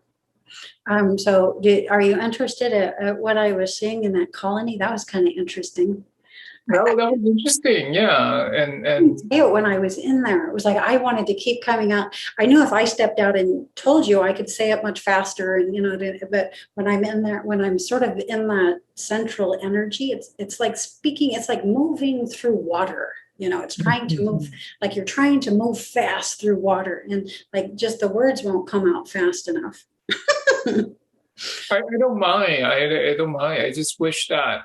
So are you interested at what I was seeing in that colony? That was kind of interesting. That was interesting. Yeah. And when I was in there, it was like I wanted to keep coming out. I knew if I stepped out and told you, I could say it much faster, and but when I'm in there, when I'm sort of in that central energy, it's like speaking, it's like moving through water. It's trying to move, like you're trying to move fast through water, and like just the words won't come out fast enough. I don't mind. I don't mind. I just wish that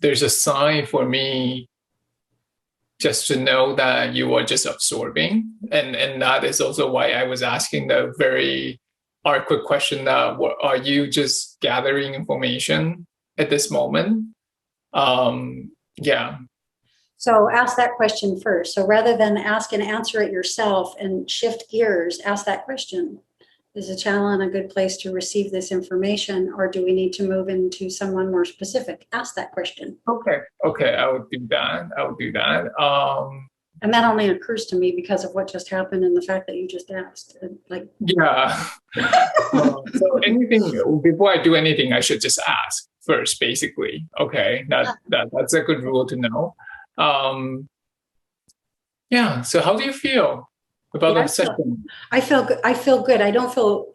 there's a sign for me just to know that you are just absorbing, and that is also why I was asking the very quick question that are you just gathering information at this moment? Yeah. So ask that question first. So rather than ask and answer it yourself and shift gears, ask that question. Is the channel in a good place to receive this information, or do we need to move into someone more specific? Ask that question. Okay, I would do that. And that only occurs to me because of what just happened and the fact that you just asked. Yeah. So anything before I do anything, I should just ask first, basically. Okay, that's a good rule to know. Yeah. So how do you feel about the session? I feel good. I don't feel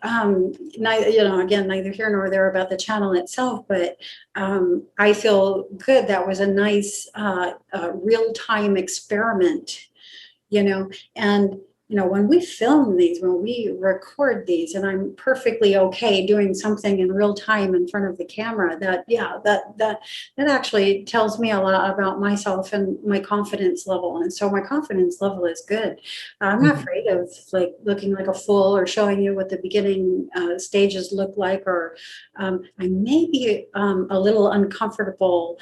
neither here nor there about the channel itself, but I feel good. That was a nice real-time experiment, and when we film these, when we record these, and I'm perfectly okay doing something in real time in front of the camera, that actually tells me a lot about myself and my confidence level. And so my confidence level is good. I'm not afraid of like looking like a fool or showing you what the beginning stages look like, or I may be a little uncomfortable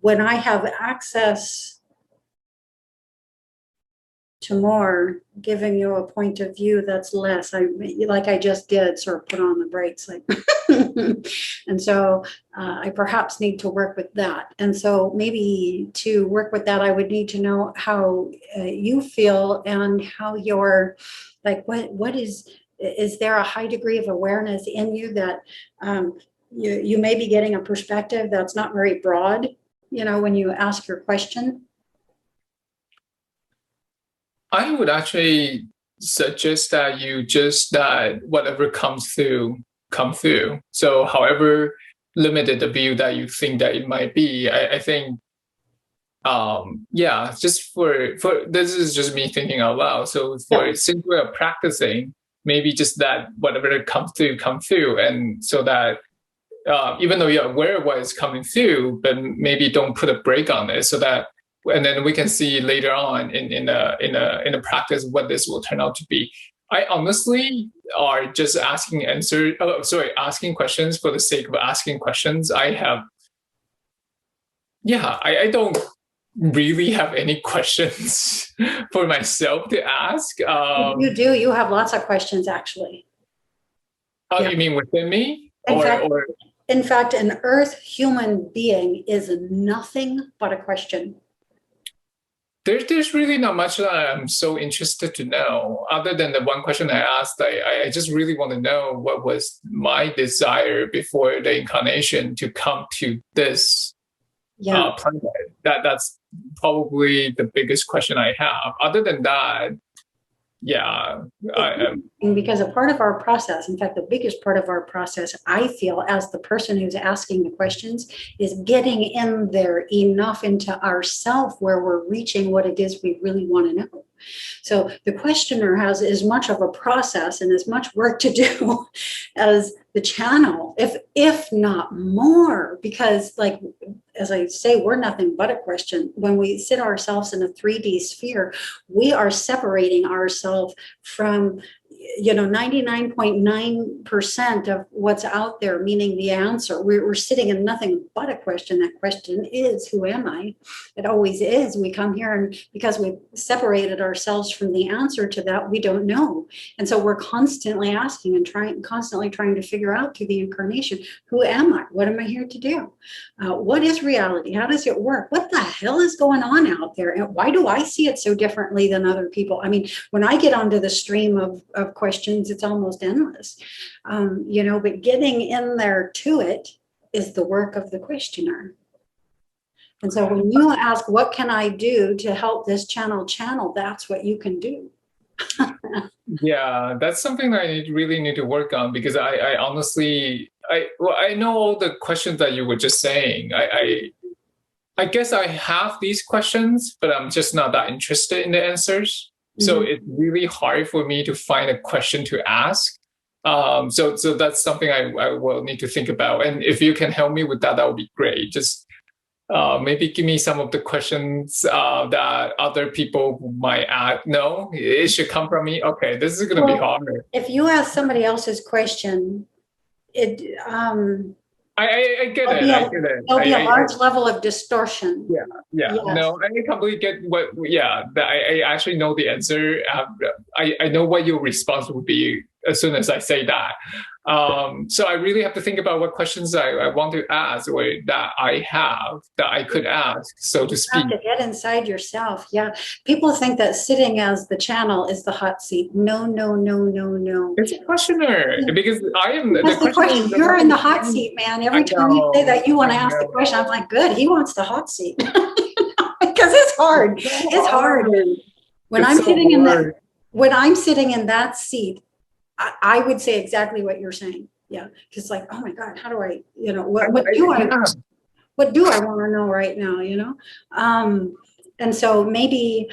when I have access to more, giving you a point of view that's less. I just did sort of put on the brakes, and so I perhaps need to work with that. And so maybe to work with that, I would need to know how you feel and how you're like, what is there a high degree of awareness in you that you may be getting a perspective that's not very broad, when you ask your question? I would actually suggest that you just that whatever comes through, come through. So however, limited the view that you think that it might be. I think yeah, just for this is just me thinking out loud. So for Yeah. since we're practicing, maybe just that whatever it comes through come through, and so that even though you're aware of what is coming through, but maybe don't put a break on it, so that and then we can see later on in a practice what this will turn out to be. I honestly are just asking questions for the sake of asking questions. I don't really have any questions for myself to ask. You do. You have lots of questions, actually. Yeah. You mean within me, In fact, or in fact, an Earth human being is nothing but a question. there's really not much that I'm so interested to know, other than the one question I asked. I just really want to know what was my desire before the incarnation to come to this Yeah. planet. That's probably the biggest question I have. Other than that, yeah, I am. Because a part of our process, in fact, the biggest part of our process, I feel, as the person who's asking the questions, is getting in there enough into ourself where we're reaching what it is we really want to know. So the questioner has as much of a process and as much work to do as the channel, if not more, because, like, as I say, we're nothing but a question. When we sit ourselves in a 3D sphere, we are separating ourselves from 99.9% of what's out there, meaning the answer. We're sitting in nothing but a question. That question is, who am I? It always is. We come here, and because we've separated ourselves from the answer to that, we don't know. And so we're constantly asking and constantly trying to figure out through the incarnation, who am I? What am I here to do? What is reality? How does it work? What the hell is going on out there? And why do I see it so differently than other people? I mean, when I get onto the stream of questions, it's almost endless, but getting in there to it is the work of the questioner. And so when you ask, what can I do to help this channel, that's what you can do. Yeah, that's something that I really need to work on, because I honestly, I know all the questions that you were just saying. I guess I have these questions, but I'm just not that interested in the answers. So it's really hard for me to find a question to ask. So that's something I will need to think about. And if you can help me with that, that would be great. Just maybe give me some of the questions that other people might add. No, it should come from me. Okay, this is going to be hard. If you ask somebody else's question, I get it. I get it. There'll be a large level of distortion. Yeah. Yes. No, I completely get what. Yeah, I actually know the answer. I know what your response would be as soon as I say that. So I really have to think about what questions I want to ask, or that I could ask, so to speak. You have to get inside yourself. Yeah. People think that sitting as the channel is the hot seat. No. It's a questioner, because I am the questioner. You're in the hot seat, man. Every time you say that you want to ask the question, I'm like, good, he wants the hot seat. Because it's hard. It's hard. When I'm sitting in that seat, I would say exactly what you're saying. Yeah. Because, like, oh my God, how do I, what do I want to know right now, And so maybe,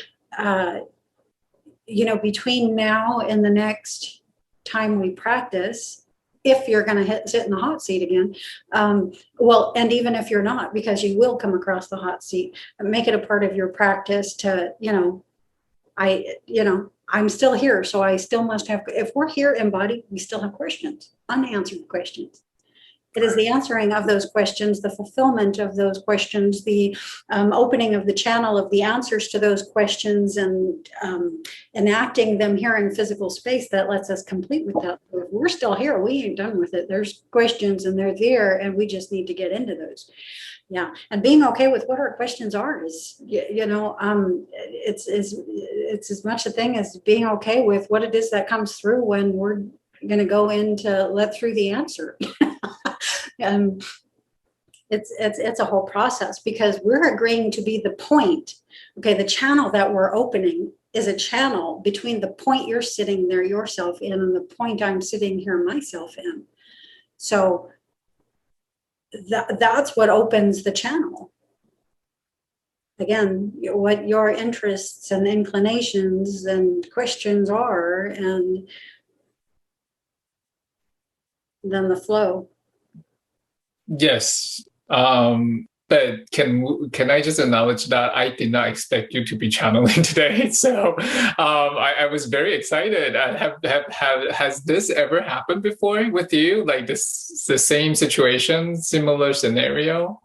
between now and the next time we practice, if you're going to sit in the hot seat again, and even if you're not, because you will come across the hot seat, make it a part of your practice to, I'm still here, so I still must have, if we're here embodied, we still have questions, unanswered questions. It is the answering of those questions, the fulfillment of those questions, the opening of the channel of the answers to those questions, and enacting them here in physical space that lets us complete with that. If we're still here, we ain't done with it. There's questions, and they're there, and we just need to get into those. Yeah, and being okay with what our questions are is, it's as much a thing as being okay with what it is that comes through when we're going to go in to let through the answer. And it's a whole process, because we're agreeing to be the point. Okay, the channel that we're opening is a channel between the point you're sitting there yourself in and the point I'm sitting here myself in. So that's what opens the channel. Again, what your interests and inclinations and questions are, and then the flow. Yes. But can I just acknowledge that I did not expect you to be channeling today? So I was very excited. Has this ever happened before with you? Like the same situation, similar scenario?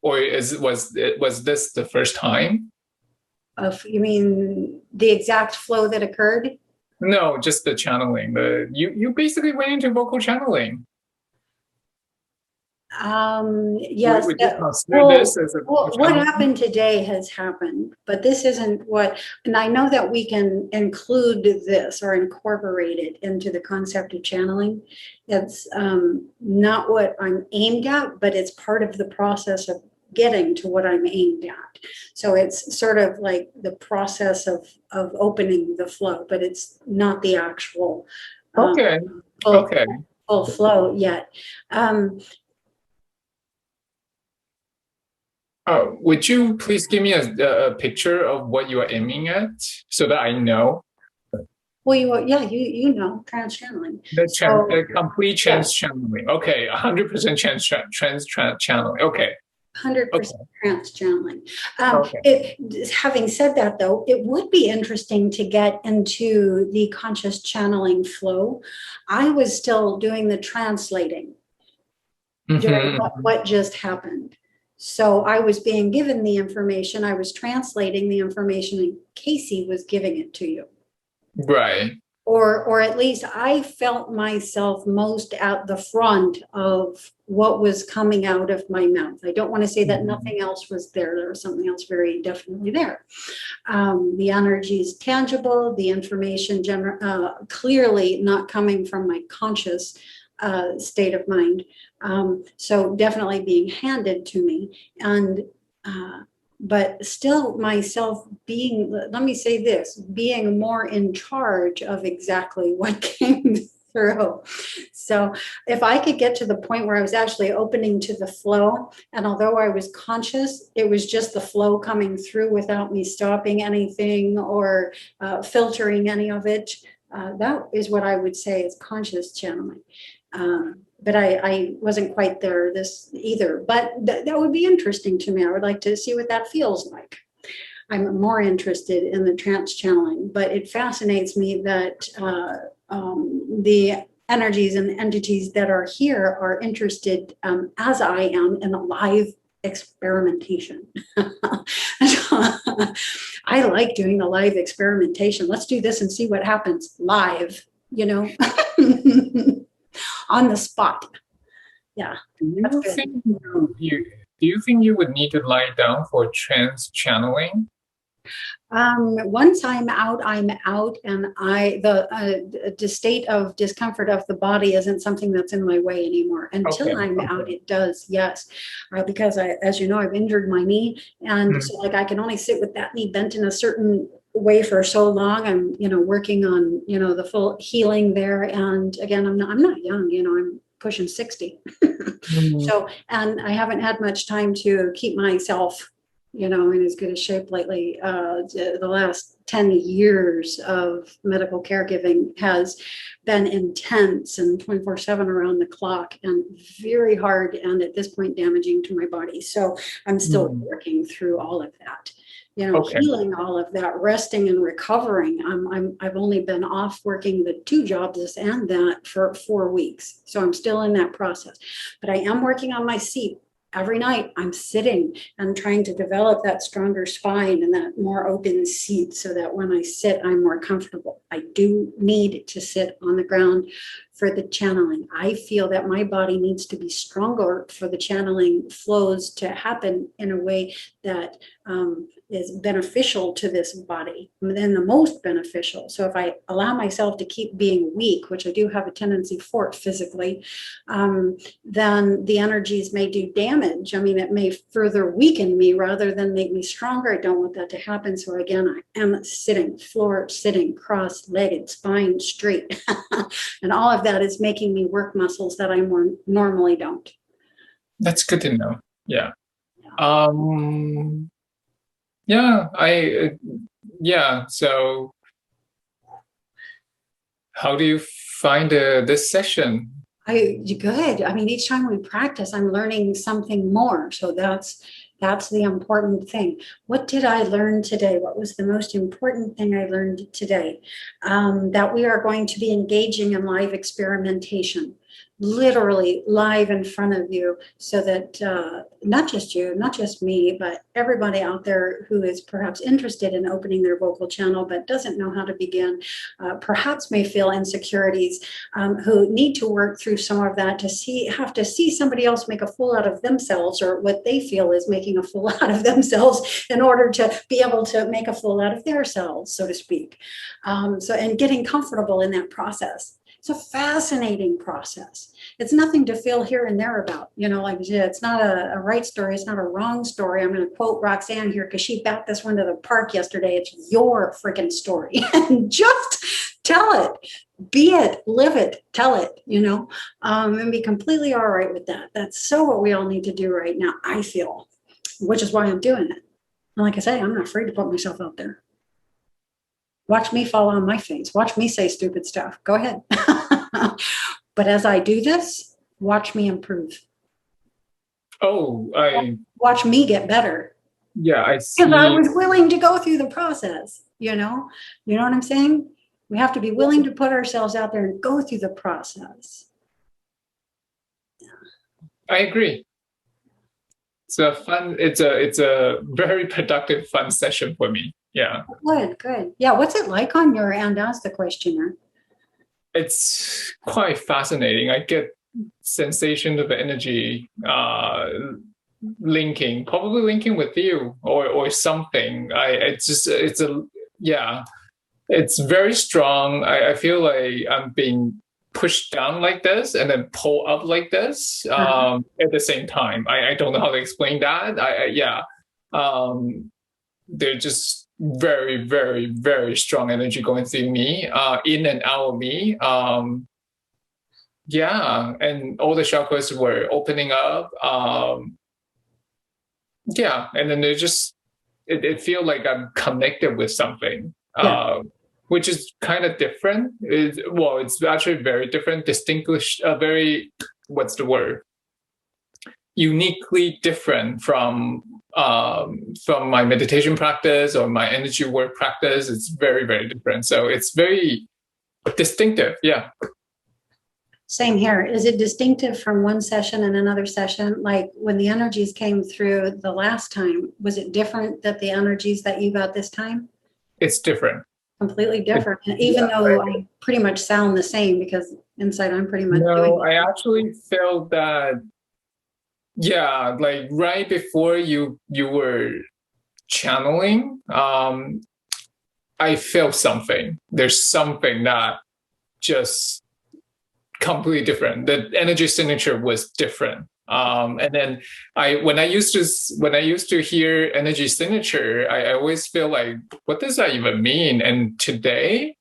Or was this the first time? You mean the exact flow that occurred? No, just the channeling. You basically went into vocal channeling. Yes. Would you consider Well, this as a vocal what channeling? happened today has happened, but this isn't what, and I know that we can include this or incorporate it into the concept of channeling. It's not what I'm aimed at, but it's part of the process of getting to what I'm aimed at. So it's sort of like the process of opening the flow, but it's not the actual Okay. full, Okay. full flow yet. Would you please give me a picture of what you are aiming at so that I know Well, you know, trans channeling. the So complete yeah, chance channeling? Okay, 100% chance channeling. Okay, 100% okay, trans channeling. okay. Having said that, though, it would be interesting to get into the conscious channeling flow. I was still doing the translating during Mm-hmm. what just happened. So I was being given the information, I was translating the information, and Casey was giving it to you. Right. Or at least I felt myself most at the front of what was coming out of my mouth. I don't want to say that Mhm. nothing else was there. There was something else very definitely there. The energy is tangible, the information clearly not coming from my conscious state of mind. So definitely being handed to me. And but still myself being, let me say this, being more in charge of exactly what came through. So if I could get to the point where I was actually opening to the flow, and although I was conscious, it was just the flow coming through without me stopping anything or filtering any of it. That is what I would say is conscious channeling. But I wasn't quite there this either. But that would be interesting to me. I would like to see what that feels like. I'm more interested in the trance channeling, but it fascinates me that the energies and entities that are here are interested, as I am, in a live experimentation. I like doing the live experimentation. Let's do this and see what happens live, you know. On the spot. Yeah, that's good. Do you think you would need to lie down for trance channeling? Once I'm out, and the state of discomfort of the body isn't something that's in my way anymore. Until Okay. I'm out, Okay. it does, yes, because as you know, I've injured my knee, and so like I can only sit with that knee bent in a certain way for so long. I'm working on the full healing there, and again, I'm not young, I'm pushing 60. Mm. So, and I haven't had much time to keep myself, in as good a shape lately. The last 10 years of medical caregiving has been intense and 24/7 around the clock and very hard, and at this point damaging to my body. So I'm still Mm. working through all of that. Okay. Healing all of that, resting and recovering. I've only been off working the 2 jobs and that for 4 weeks. So I'm still in that process, but I am working on my seat. Every night I'm sitting and trying to develop that stronger spine and that more open seat so that when I sit, I'm more comfortable. I do need to sit on the ground for the channeling. I feel that my body needs to be stronger for the channeling flows to happen in a way that is beneficial to this body, and the most beneficial. So if I allow myself to keep being weak, which I do have a tendency for physically, then the energies may do damage. I mean, it may further weaken me rather than make me stronger. I don't want that to happen. So again, I am sitting, floor sitting, cross-legged, spine straight. And all of that is making me work muscles that I more normally don't. That's good to know. Yeah. Um, yeah, yeah. So how do you find this session? Good. I mean, each time we practice, I'm learning something more. So that's the important thing. What did I learn today? What was the most important thing I learned today? That we are going to be engaging in live experimentation, literally live in front of you, so that not just you, not just me, but everybody out there who is perhaps interested in opening their vocal channel but doesn't know how to begin, perhaps may feel insecurities, who need to work through some of that to have to see somebody else make a fool out of themselves, or what they feel is making a fool out of themselves, in order to be able to make a fool out of their selves, so to speak. And getting comfortable in that process. It's a fascinating process. It's nothing to feel here and there about, like it's not a right story. It's not a wrong story. I'm going to quote Roxanne here because she bat this one to the park yesterday. It's your freaking story. And just tell it, be it, live it, tell it, and be completely all right with that. That's so what we all need to do right now, I feel, which is why I'm doing it. And like I say, I'm not afraid to put myself out there. Watch me fall on my face. Watch me say stupid stuff. Go ahead. But as I do this, watch me improve. Oh, watch me get better. Yeah, I see. Because I was willing to go through the process, You know what I'm saying? We have to be willing to put ourselves out there and go through the process. I agree. It's a very productive, fun session for me. Yeah. Good. Yeah. What's it like on your end as the questioner? It's quite fascinating. I get sensation of energy probably linking with you or something. It's very strong. I feel like I'm being pushed down like this and then pull up like this at the same time. I don't know how to explain that. They're just very, very, very strong energy going through me, in and out of me. And all the chakras were opening up. And then it feels like I'm connected with something, which is kind of different. It's actually very different, distinguished, what's the word? Uniquely different from my meditation practice or my energy work practice. It's very, very different. So it's very distinctive. Yeah. Same here. Is it distinctive from one session and another session? Like when the energies came through the last time, was it different that the energies that you got this time? It's different. Completely different. Even though I pretty much sound the same, because inside I'm pretty much doing I actually felt that, like right before you were channeling, I felt something. There's something that just completely different. The energy signature was different. And then when I used to hear energy signature, I always feel like, what does that even mean? And today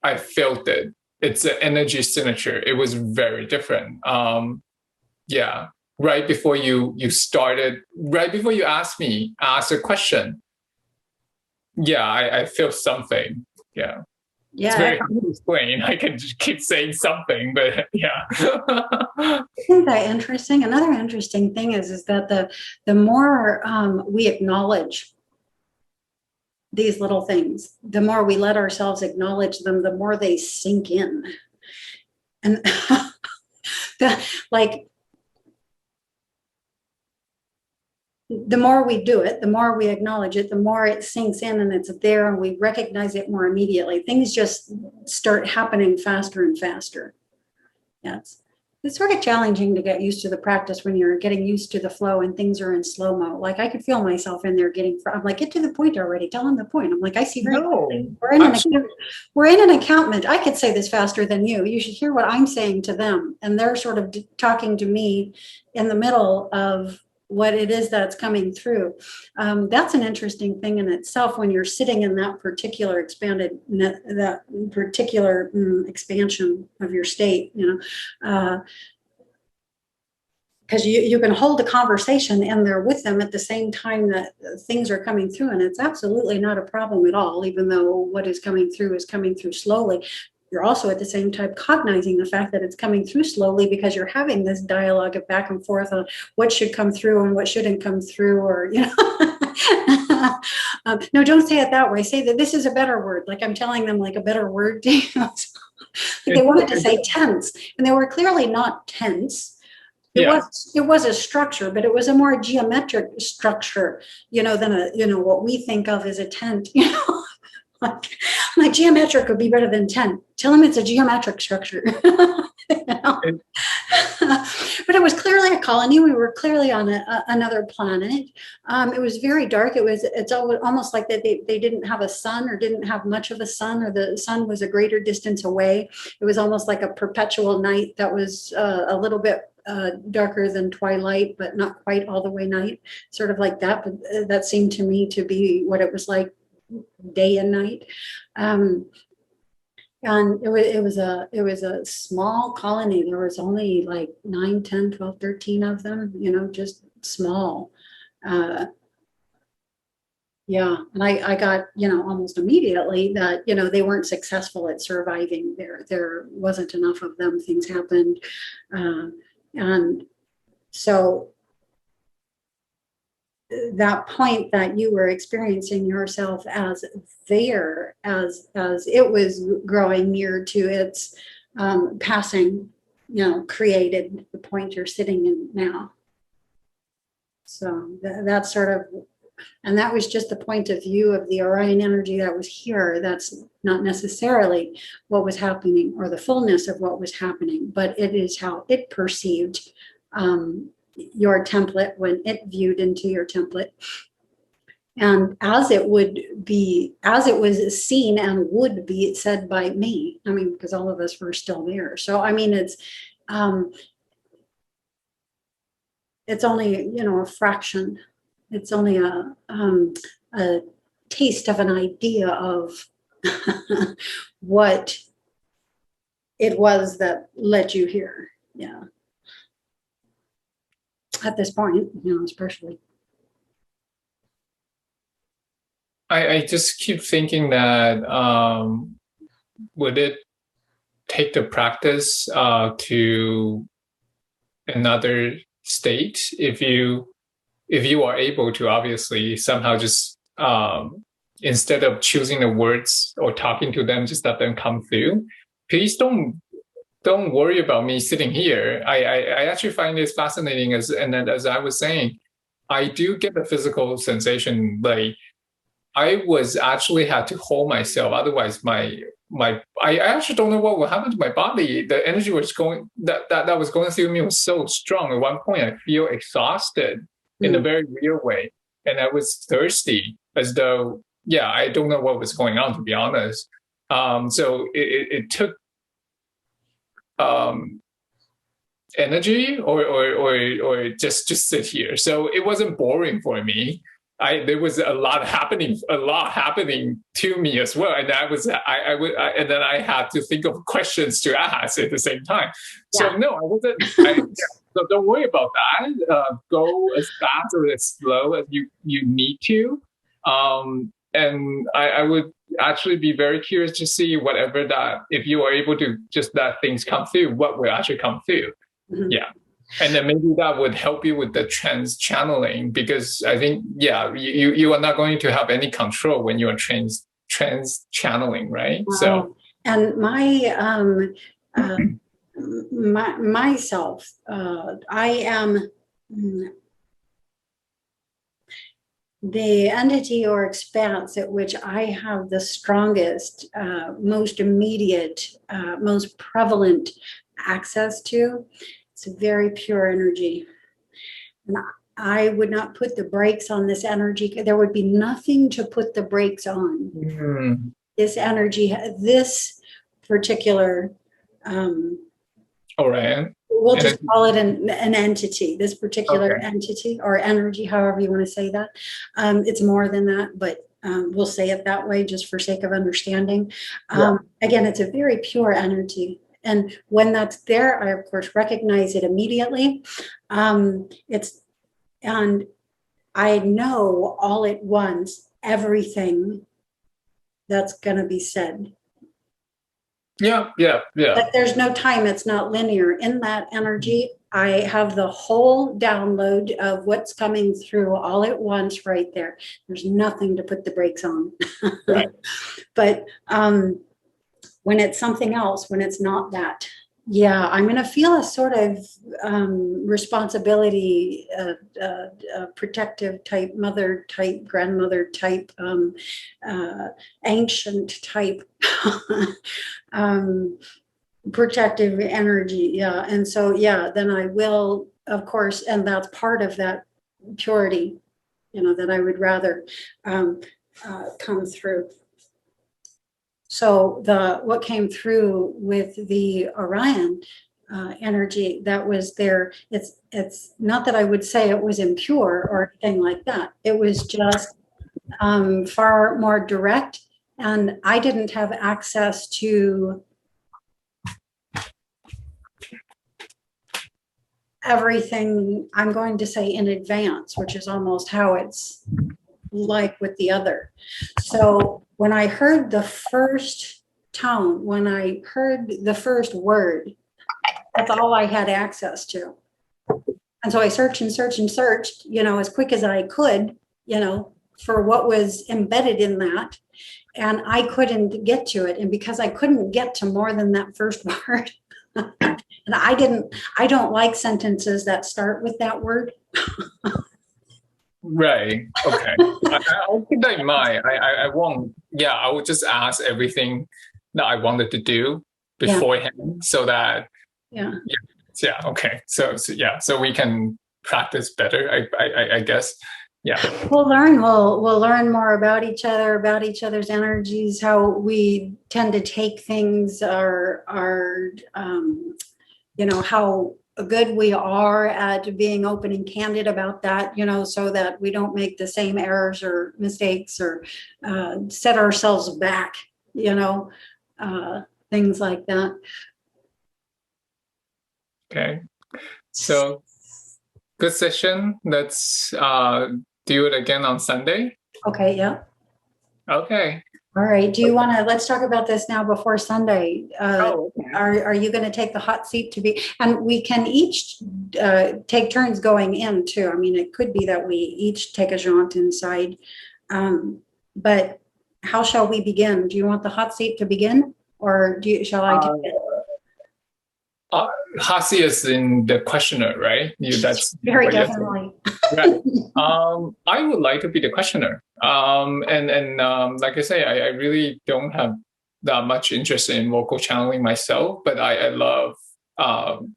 I felt it. It's an energy signature. It was very different. Right before you asked a question. I feel something. Yeah. It's very hard to explain. I can just keep saying something, but yeah. Isn't that interesting? Another interesting thing is that the more we acknowledge these little things, the more we let ourselves acknowledge them, the more they sink in. And the more we do it, the more we acknowledge it, the more it sinks in and it's there and we recognize it more immediately. Things just start happening faster and faster. It's sort of challenging to get used to the practice when you're getting used to the flow and things are in slow-mo. Like I could feel myself in there I'm like, get to the point already. Tell them the point. I'm like, I see. We're in an encampment. I could say this faster than you. You should hear what I'm saying to them. And they're sort of talking to me in the middle of what it is that's coming through. That's an interesting thing in itself when you're sitting in that particular expansion of your state, because you can hold a conversation in there with them at the same time that things are coming through, and it's absolutely not a problem at all, even though what is coming through slowly. You're also at the same time cognizing the fact that it's coming through slowly because you're having this dialogue of back and forth on what should come through and what shouldn't come through, or no, don't say it that way. Say that this is a better word. Like I'm telling them like a better word. Like they wanted to say tense, and they were clearly not tense. It was a structure, but it was a more geometric structure, than what we think of as a tent. Like geometric would be better than tent. Tell them it's a geometric structure. But it was clearly a colony. We were clearly on another planet. It was very dark. It's almost like that they didn't have a sun, or didn't have much of a sun, or the sun was a greater distance away. It was almost like a perpetual night that was a little bit darker than twilight, but not quite all the way night, sort of like that. But that seemed to me to be what it was like, day and night. And it was a small colony. There was only like 9, 10, 12, 13 of them, just small. Yeah. And I got, almost immediately that, they weren't successful at surviving there. There wasn't enough of them. Things happened. And so that point that you were experiencing yourself as there, as it was growing near to its passing, created the point you're sitting in now. So that's sort of, and that was just the point of view of the Orion energy that was here. That's not necessarily what was happening or the fullness of what was happening, but it is how it perceived your template when it viewed into your template, and as it was seen and would be said by me. I mean, because all of us were still there. So I mean, it's only a fraction. It's only a taste of an idea of what it was that led you here. Yeah. At this point, especially. I just keep thinking that would it take the practice to another state if you are able to obviously somehow just instead of choosing the words or talking to them, just let them come through. Please don't worry about me sitting here. I actually find this fascinating, and then as I was saying, I do get the physical sensation. Like I was actually had to hold myself. Otherwise, I actually don't know what will happen to my body. The energy was going that was going through me was so strong. At one point, I feel exhausted in a very real way, and I was thirsty, as though I don't know what was going on, to be honest. So it took energy or just sit here. So it wasn't boring for me. There was a lot happening to me as well, and and then I had to think of questions to ask at the same time. So no, I wasn't. So don't worry about that. Go as fast or as slow as you need to. And I would actually be very curious to see whatever that, if you are able to just let things come through, what will actually come through. Mm-hmm. Yeah. And then maybe that would help you with the trans channeling, because I think, you are not going to have any control when you're trans channeling, right? Wow. So, and myself, I am the entity or expanse at which I have the strongest, most immediate, most prevalent access to. It's a very pure energy. And I would not put the brakes on this energy. There would be nothing to put the brakes on. Mm-hmm. This energy, this particular, all right. We'll just call it an entity, this particular entity or energy, however you want to say that. It's more than that, but we'll say it that way just for sake of understanding. Again, it's a very pure energy. And when that's there, I of course recognize it immediately. And I know all at once everything that's going to be said. Yeah. But there's no time, it's not linear. In that energy, I have the whole download of what's coming through all at once right there. There's nothing to put the brakes on. Right. But when it's something else, when it's not that, yeah, I'm going to feel a sort of responsibility, protective type, mother type, grandmother type, ancient type, protective energy. Yeah. And so, yeah, then I will, of course, and that's part of that purity, that I would rather come through. So what came through with the Orion energy that was there, it's not that I would say it was impure or anything like that. It was just far more direct, and I didn't have access to everything, I'm going to say, in advance, which is almost how it's like with the other. So when I heard the first tone, when I heard the first word, that's all I had access to. And so I searched and searched and searched, as quick as I could, for what was embedded in that. And I couldn't get to it. And because I couldn't get to more than that first word, and I don't like sentences that start with that word. Right. Okay. I'll keep that in mind. I won't. Yeah, I would just ask everything that I wanted to do beforehand, so that. Yeah. Yeah. Okay. So we can practice better. I guess. Yeah. We'll learn more about each other, about each other's energies, how we tend to take things, how good we are at being open and candid about that, so that we don't make the same errors or mistakes or set ourselves back, things like that. Okay. So good session. Let's do it again on Sunday. Okay. Yeah. Okay. All right. Do you want to, let's talk about this now before Sunday. Okay. Are you going to take the hot seat and we can each take turns going in too. I mean, it could be that we each take a jaunt inside. But how shall we begin? Do you want the hot seat to begin, or shall I take it? Hot seat is in the questioner, right? That's very definitely. Right. I would like to be the questioner. And like I say, I really don't have that much interest in vocal channeling myself, but I love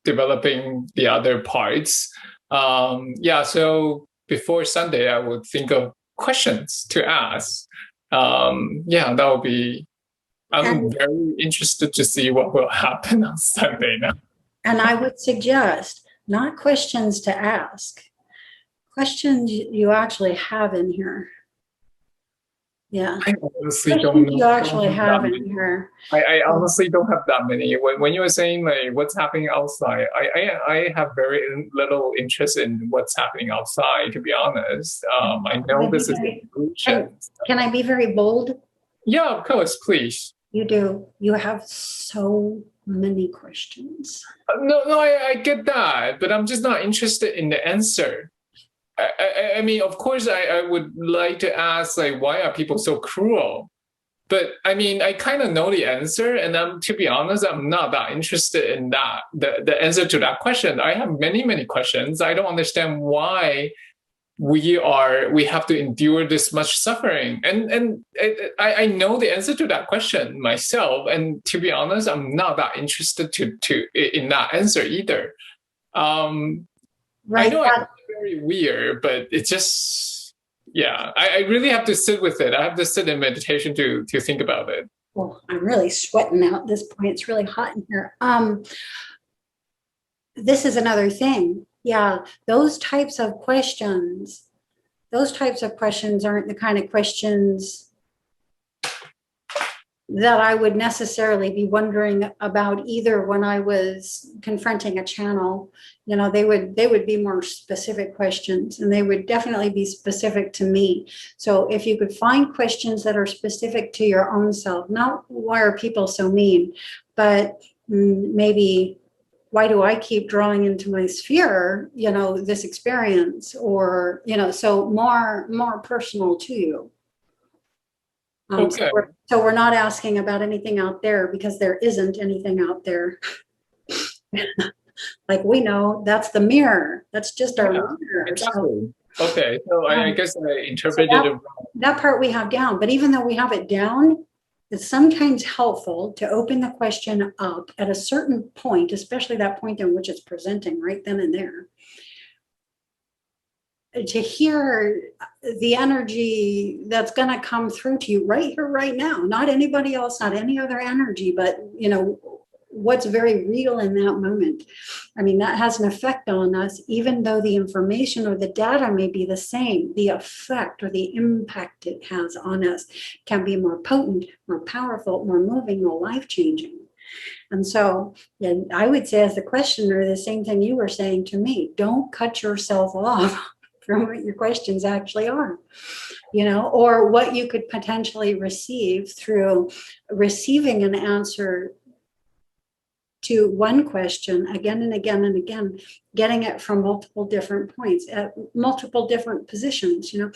developing the other parts. So before Sunday, I would think of questions to ask. That would be. I'm very interested to see what will happen on Sunday now. And I would suggest not questions to ask. Questions you actually have in here. Yeah. I honestly don't know. You actually have in here. I honestly don't have that many. When you were saying like what's happening outside, I have very little interest in what's happening outside, to be honest. I know this is the illusion. Can I be very bold? Yeah, of course, please. You do. You have so many questions. No, I get that, but I'm just not interested in the answer. I mean, of course, I would like to ask, like, why are people so cruel? But I mean, I kind of know the answer, and to be honest, I'm not that interested in that. The answer to that question. I have many questions. I don't understand why we have to endure this much suffering, and I know the answer to that question myself. And to be honest, I'm not that interested in that answer either. Right. I know it's very weird, but it's just, I really have to sit with it. I have to sit in meditation to think about it. Well, I'm really sweating out at this point. It's really hot in here. This is another thing. Yeah, those types of questions aren't the kind of questions that I would necessarily be wondering about either when I was confronting a channel. You know, they would be more specific questions, and they would definitely be specific to me. So if you could find questions that are specific to your own self, not why are people so mean, but maybe why do I keep drawing into my sphere, you know, this experience, or, you know, so more personal to you. Okay. So we're not asking about anything out there, because there isn't anything out there. Like, we know that's the mirror. That's just our Yeah, mirror. exactly. Okay, so I guess I So interpreted it wrong. that part we have down, but even though we have it down, it's sometimes helpful to open the question up at a certain point, especially that point in which it's presenting right then and there, to hear the energy that's going to come through to you right here, right now, not anybody else, not any other energy, but, you know, what's very real in that moment. I mean, that has an effect on us, even though the information or the data may be the same. The effect or the impact it has on us can be more potent, more powerful, more moving, more life-changing. And so, yeah, I would say, as the questioner, the same thing you were saying to me: don't cut yourself off from what your questions actually are, you know, or what you could potentially receive through receiving an answer to one question again and again and again, getting it from multiple different points, at multiple different positions. You know,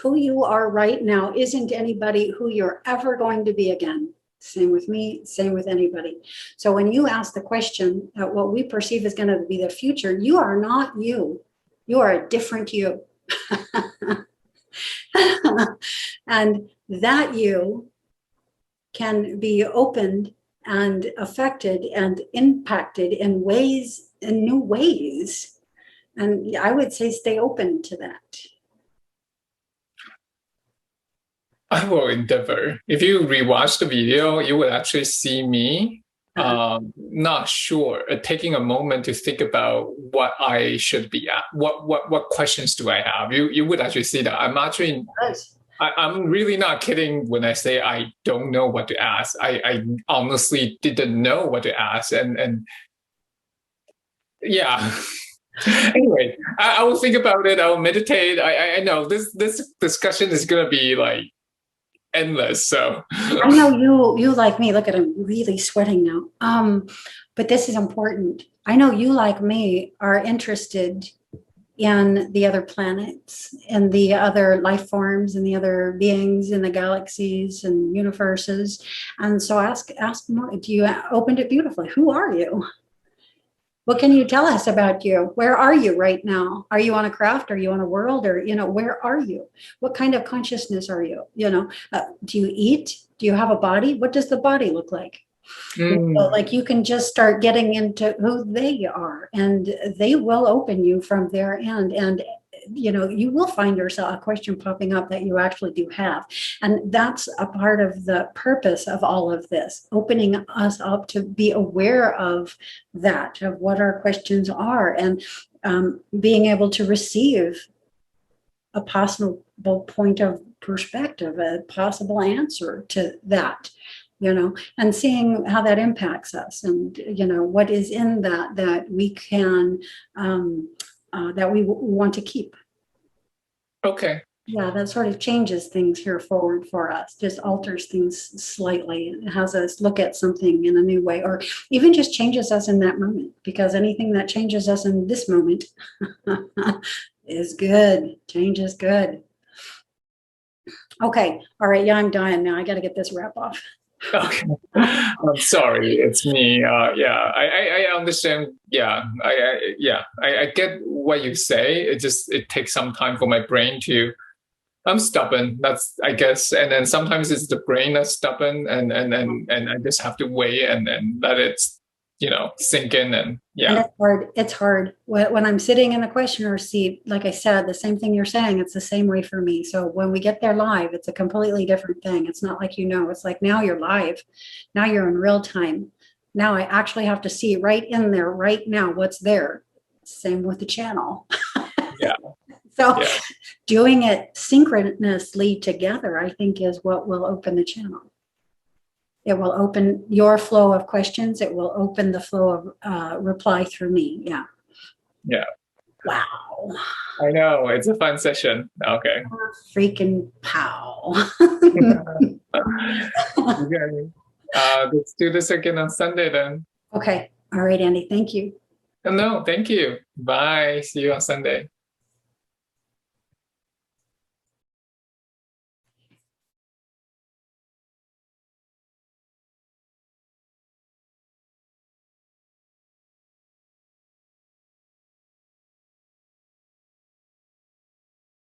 who you are right now isn't anybody who you're ever going to be again. Same with me, same with anybody. So when you ask the question at what we perceive is going to be the future, you are not you. You are a different you. And that you can be opened and affected and impacted in ways, in new ways. And I would say stay open to that. I will endeavor. If you rewatch the video, you will actually see me not sure, taking a moment to think about what I should be at. What questions do I have? You would actually see that. I'm actually I'm really not kidding when I say I don't know what to ask. I honestly didn't know what to ask, and yeah. Anyway, I will think about it. I will meditate. I know this discussion is gonna be like endless. So I know you like me. Look at, I'm really sweating now. But this is important. I know you, like me, are interested in the other planets and the other life forms and the other beings in the galaxies and universes. And so ask more. You opened it beautifully. Who are you? What can you tell us about you? Where are you right now? Are you on a craft? Are you on a world? Or, you know, where are you? What kind of consciousness are you? You know, do you eat? Do you have a body? What does the body look like? You know, like, you can just start getting into who they are, and they will open you from their end. And, you know, you will find yourself a question popping up that you actually do have. And that's a part of the purpose of all of this, opening us up to be aware of that, of what our questions are, and being able to receive a possible point of perspective, a possible answer to that, you know, and seeing how that impacts us, and, you know, what is in that we can that we want to keep. okay. Yeah, that sort of changes things here forward for us, just alters things slightly. It has us look at something in a new way, or even just changes us in that moment, because anything that changes us in this moment is good. Change is good. Okay. All right. Yeah, I'm dying now. I got to get this wrap off. Okay. I'm sorry, it's me. Yeah, I understand. Yeah, I get what you say. It takes some time for my brain to. I'm stubborn. That's, I guess, and then sometimes it's the brain that's stubborn, and I just have to wait and let it, you know, sink in, and yeah. And it's hard. It's hard. When I'm sitting in the questioner seat, like I said, the same thing you're saying, it's the same way for me. So when we get there live, it's a completely different thing. It's not like, you know, it's like, now you're live. Now you're in real time. Now I actually have to see right in there, right now, what's there. Same with the channel. Yeah. So doing it synchronously together, I think, is what will open the channel. it will open your flow of questions. It will open the flow of reply through me. Yeah. Yeah. Wow. I know. It's a fun session. Okay. Freaking pow. Okay. Let's do this again on Sunday then. Okay. All right, Andy. Thank you. No, thank you. Bye. See you on Sunday.